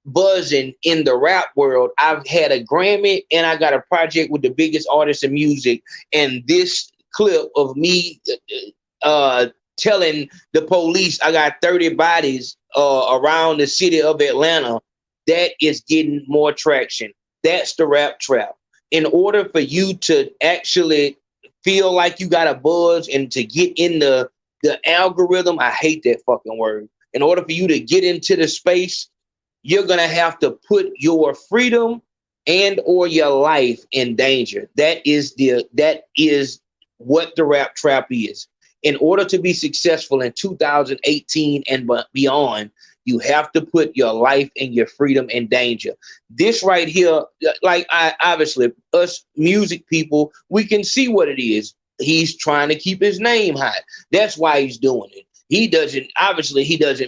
buzzing in the rap world, I've had a Grammy and I got a project with the biggest artists in music. And this clip of me telling the police I got 30 bodies around the city of Atlanta, that is getting more traction. That's the rap trap. In order for you to actually feel like you got a buzz and to get in the algorithm, I hate that fucking word. In order for you to get into the space, you're gonna have to put your freedom and or your life in danger. That is what the rap trap is. In order to be successful in 2018 and beyond, you have to put your life and your freedom in danger. This right here, like obviously us music people, we can see what it is. He's trying to keep his name high. That's why he's doing it. He doesn't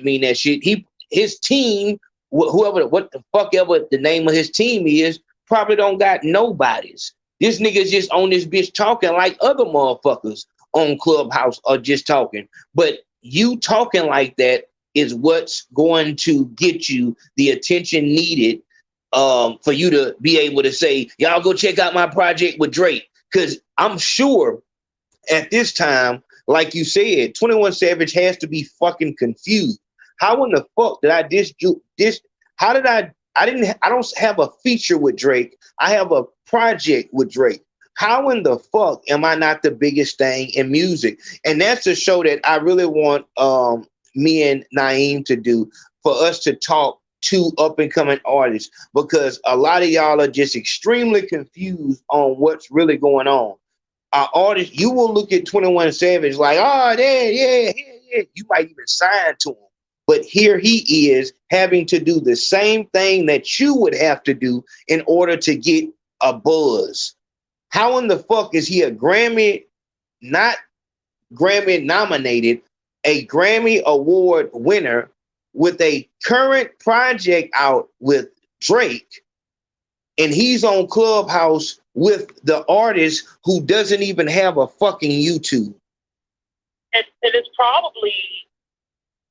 mean that shit. His team, whoever, what the fuck ever the name of his team is, probably don't got nobodies. This nigga's just on this bitch talking like other motherfuckers on Clubhouse are just talking. But you talking like that is what's going to get you the attention needed for you to be able to say, y'all go check out my project with Drake. Because I'm sure at this time, like you said, 21 Savage has to be fucking confused. How in the fuck did I this? How did I don't have a feature with Drake. I have a project with Drake. How in the fuck am I not the biggest thing in music? And that's a show that I really want me and Naeem to do, for us to talk to up and coming artists, because a lot of y'all are just extremely confused on what's really going on. Artists, you will look at 21 Savage like, oh, yeah. You might even sign to him. But here he is having to do the same thing that you would have to do in order to get a buzz. How in the fuck is he a Grammy, not Grammy nominated, a Grammy Award winner with a current project out with Drake, and he's on Clubhouse with the artist who doesn't even have a fucking YouTube? And it's probably,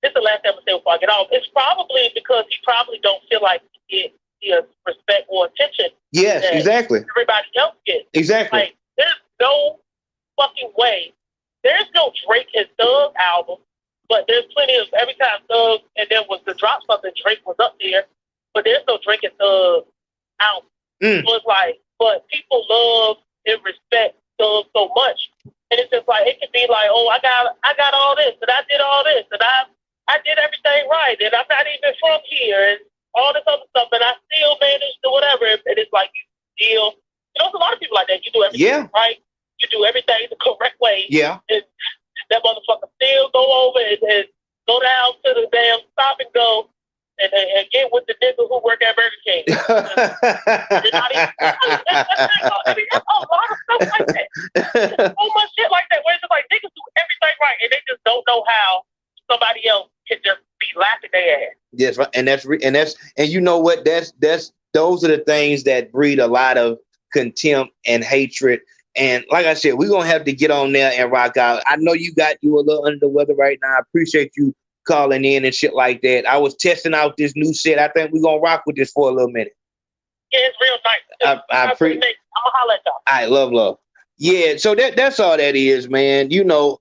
this is the last thing I'm going to say before I get off, it's probably because he probably don't feel like he gets respect or attention. Yes, exactly. Everybody else gets. Exactly. Like, there's no fucking way. There's no Drake and Thug album, but there's plenty of, every time Thug and there was to drop something, Drake was up there, but there's no Drake and Thug album. So it's like, but people love and respect Thug so much. And it's just like, it can be like, oh, I got all this, and I did all this, and I did everything right, and I'm not even from here, and all this other stuff, and I still managed to whatever. And it's like, you still, there's a lot of people like that. You do everything right. You do everything the correct way. Yeah. And that motherfucker still go over and go down to the damn stop and go and get with the nigga who work at Burger King. There's a lot of stuff like that. There's so much shit like that where it's just like, niggas do everything right, and they just don't know how somebody else can just be laughing their ass. Yes, and you know what? Those are the things that breed a lot of contempt and hatred. And like I said, we're gonna have to get on there and rock out. I know you a little under the weather right now. I appreciate you calling in and shit like that. I was testing out this new set. I think we're gonna rock with this for a little minute. Yeah, it's real nice. I appreciate. I'm gonna holler at y'all. All right, love. Yeah, so that's all that is, man. You know,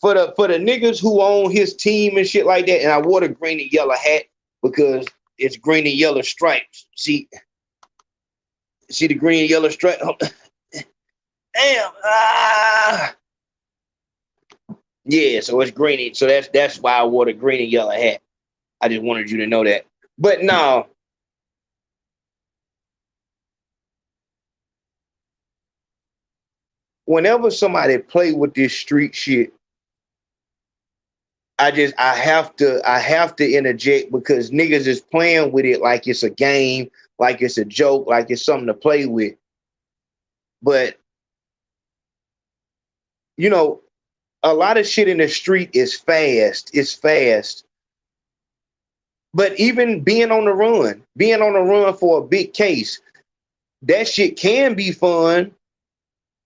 for the niggas who own his team and shit like that, and I wore the green and yellow hat because it's green and yellow stripes. See the green and yellow stripe? Damn. Yeah, so it's green. So that's why I wore the green and yellow hat. I just wanted you to know that. But no. Whenever somebody play with this street shit, I have to interject, because niggas is playing with it like it's a game, like it's a joke, like it's something to play with. But you know, a lot of shit in the street is fast. It's fast. But even being on the run for a big case, that shit can be fun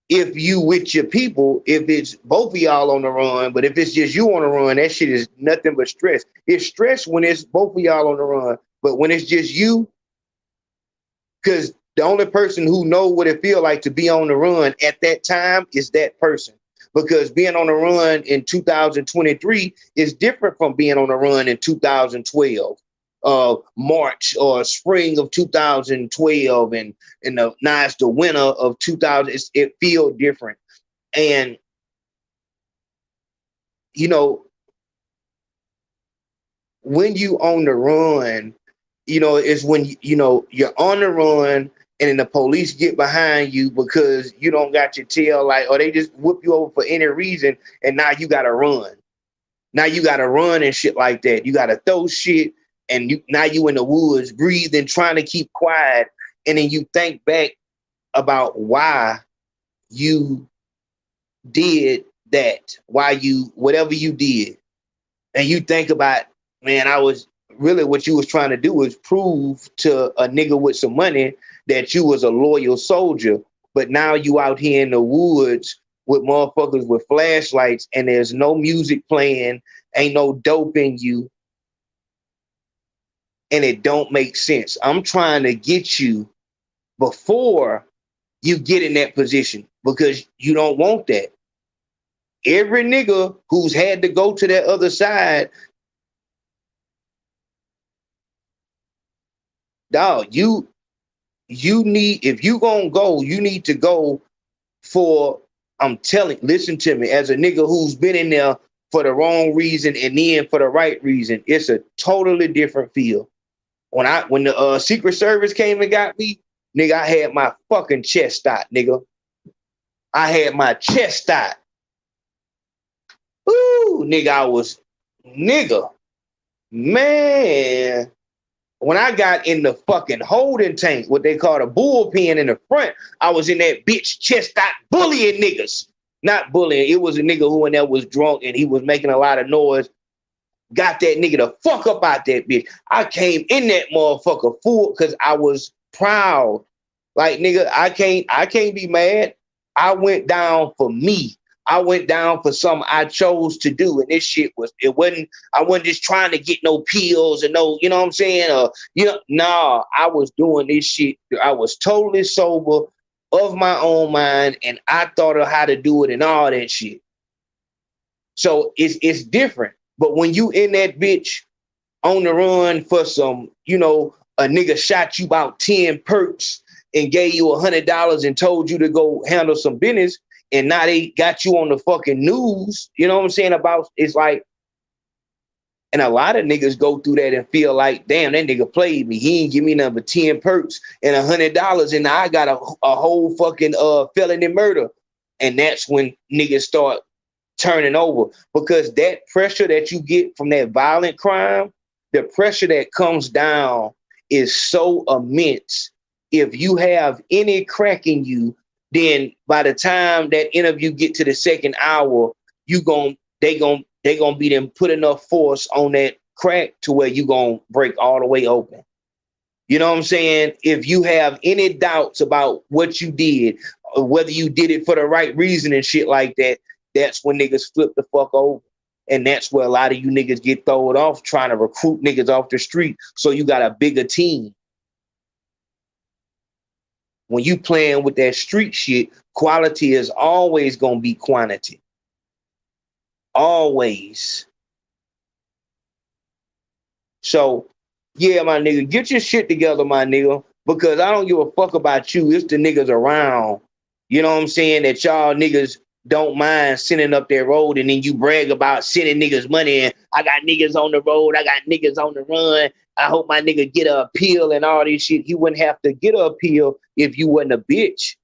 if you with your people, if it's both of y'all on the run. But if it's just you on the run, that shit is nothing but stress. It's stress when it's both of y'all on the run. But when it's just you, because the only person who know what it feel like to be on the run at that time is that person. because being on the run in 2023 is different from being on the run in 2012, March or spring of 2012, and now it's the winter of 2000. It feels different, and you know, when you on the run, you know, is when you know you're on the run and then the police get behind you because you don't got your tail light, or they just whoop you over for any reason, and now you gotta run. Now you gotta run and shit like that. You gotta throw shit, and now you in the woods breathing, trying to keep quiet, and then you think back about why you did that, why you whatever you did, and you think about, man, I was really what you was trying to do was prove to a nigga with some money that you was a loyal soldier. But now you out here in the woods with motherfuckers with flashlights, and there's no music playing, ain't no dope in you, and it don't make sense. I'm trying to get you before you get in that position, because you don't want that. Every nigga who's had to go to that other side, dog, you need, if you gonna go, you need to go for, I'm telling, listen to me, as a nigga who's been in there for the wrong reason and then for the right reason, it's a totally different feel. When the Secret Service came and got me, nigga, I had my fucking chest out, nigga. I had my chest out. Ooh, nigga, man. When I got in the fucking holding tank, what they call a bullpen in the front, I was in that bitch chest out bullying niggas. Not bullying. It was a nigga who in there was drunk and he was making a lot of noise. Got that nigga the fuck up out that bitch. I came in that motherfucker full because I was proud. Like, nigga, I can't be mad. I went down for me. I went down for something I chose to do, and this shit I wasn't just trying to get no pills and no, you know what I'm saying? Nah, I was doing this shit. I was totally sober, of my own mind, and I thought of how to do it and all that shit. So it's different. But when you in that bitch on the run for some, you know, a nigga shot you about 10 perks and gave you $100 and told you to go handle some business, and now they got you on the fucking news, you know what I'm saying, about, it's like, and a lot of niggas go through that and feel like, damn, that nigga played me. He ain't give me nothing but 10 perks and $100, and now I got a whole fucking felony murder. And that's when niggas start turning over, because that pressure that you get from that violent crime, the pressure that comes down is so immense. If you have any crack in you, then by the time that interview get to the second hour, they gonna be them put enough force on that crack to where you gonna break all the way open. You know what I'm saying? If you have any doubts about what you did, or whether you did it for the right reason and shit like that, that's when niggas flip the fuck over. And that's where a lot of you niggas get thrown off, trying to recruit niggas off the street so you got a bigger team. When you playing with that street shit, quality is always gonna be quantity. Always. So, yeah, my nigga, get your shit together, my nigga, because I don't give a fuck about you. It's the niggas around, you know what I'm saying, that y'all niggas don't mind sending up that road, and then you brag about sending niggas money, and I got niggas on the road, I got niggas on the run, I hope my nigga get a appeal and all this shit. He wouldn't have to get an appeal if you wasn't a bitch.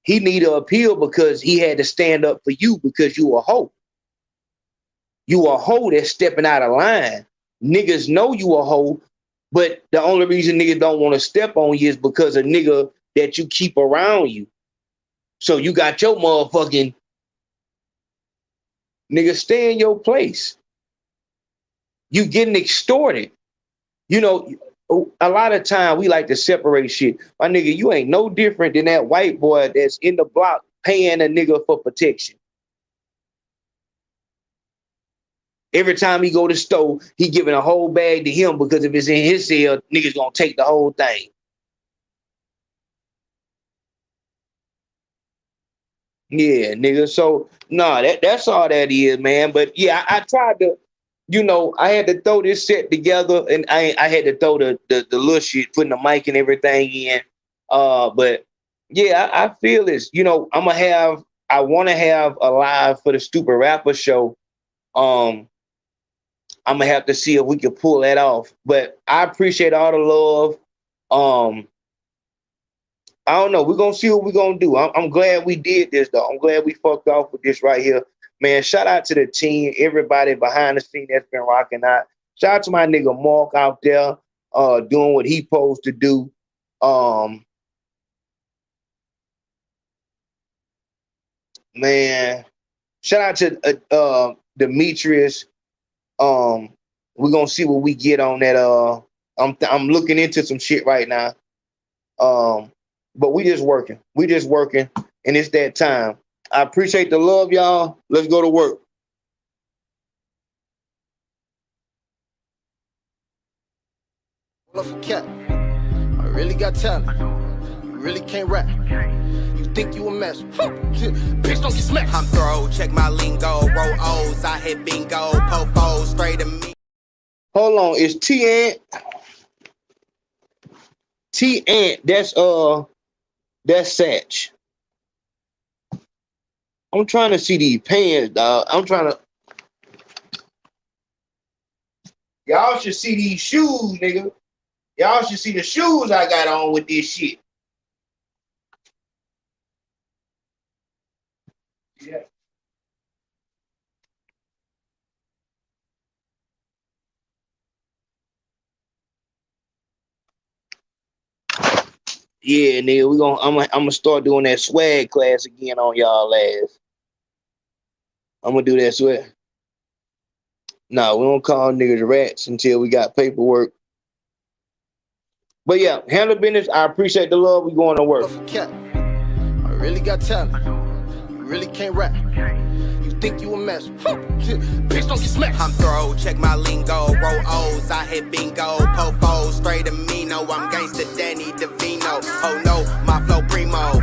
He need an appeal because he had to stand up for you, because you a hoe. You a hoe that's stepping out of line. Niggas know you a hoe, but the only reason niggas don't want to step on you is because of nigga that you keep around you. So you got your motherfucking nigga, stay in your place. You getting extorted. You know, a lot of time we like to separate shit. My nigga, you ain't no different than that white boy that's in the block paying a nigga for protection. Every time he go to the store, he giving a whole bag to him, because if it's in his cell, niggas gonna take the whole thing. Yeah, nigga. So nah, that's all that is, man. But yeah, I tried to, I had to throw this set together, and I had to throw the little shit, putting the mic and everything in. But yeah, I feel this. I want to have a live for the Stupid Rapper show. I'm gonna have to see if we can pull that off. But I appreciate all the love. I don't know. We're gonna see what we're gonna do. I'm glad we did this though. I'm glad we fucked off with this right here. Man, shout out to the team, everybody behind the scene that's been rocking out. Shout out to my nigga Mark out there doing what he supposed to do. Man, shout out to Demetrius. We're gonna see what we get on that. I'm looking into some shit right now. But we just working, and it's that time. I appreciate the love, y'all. Let's go to work. I really got talent. You really can't rap. You think you a mess. Bitch, don't get smacked. I'm thorough, check my lingo. Roll O's, I hit bingo. Popos, straight to me. Hold on, it's T-Ant. T-Ant, that's Satch. I'm trying to see these pants, dog. Y'all should see these shoes, nigga. Y'all should see the shoes I got on with this shit. Yeah. Yeah, nigga, I'm gonna start doing that swag class again on y'all ass. I'm gonna do that swag. No, we don't call niggas rats until we got paperwork. But yeah, handle business. I appreciate the love. We going to work. I really got talent. You really can't rap. You think you a mess. Bitch, don't get smacked. I'm thorough, check my lingo. Roll O's, I hit bingo. Popos, straight amino. I'm gangsta Danny DeVino. Oh no, my flow primo.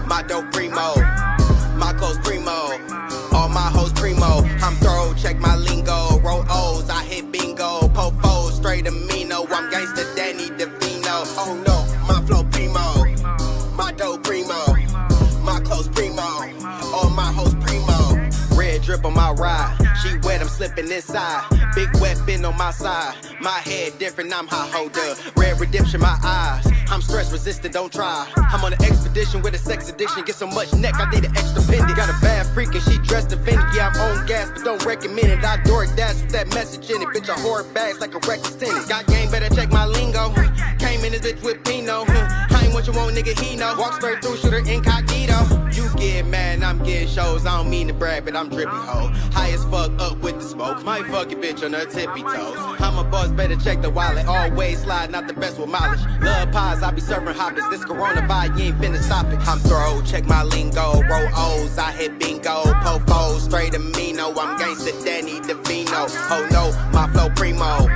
My dope primo. My clothes primo. All my hoes primo. I'm thorough, check my lingo. Roll O's, I hit bingo. Popos, straight amino. I'm gangsta Danny DeVino. Oh no, my flow primo. My dope primo. My clothes primo. All my hoes primo. Red drip on my ride. She wet, I'm slipping inside. Big weapon on my side. My head different, I'm hot holder. Red redemption, my eyes. I'm stress resistant, don't try. I'm on an expedition with a sex addiction. Get so much neck, I need an extra pendant. Got a bad freak and she dressed offended. Yeah, I'm on gas, but don't recommend it. I door dash with that message in it. Bitch, I hoard bags like a reckless tenant. Got game, better check my lingo. Came in this bitch with Pino. I ain't what you want, nigga, he know. Walk straight through, shooter incognito. You get mad, I'm getting shows. I don't mean to brag, but I'm drippy hoe. High as fuck up with the smoke. Might fuck a bitch on her tippy toes. I'm a boss, better check the wallet. Always slide, not the best with mileage. Love pies, I be serving hoppers. This coronavirus, you ain't finna stop it. I'm thorough, check my lingo. Roll O's, I hit bingo. Popos, straight amino. I'm gangsta Danny DeVino. Oh no, my flow primo.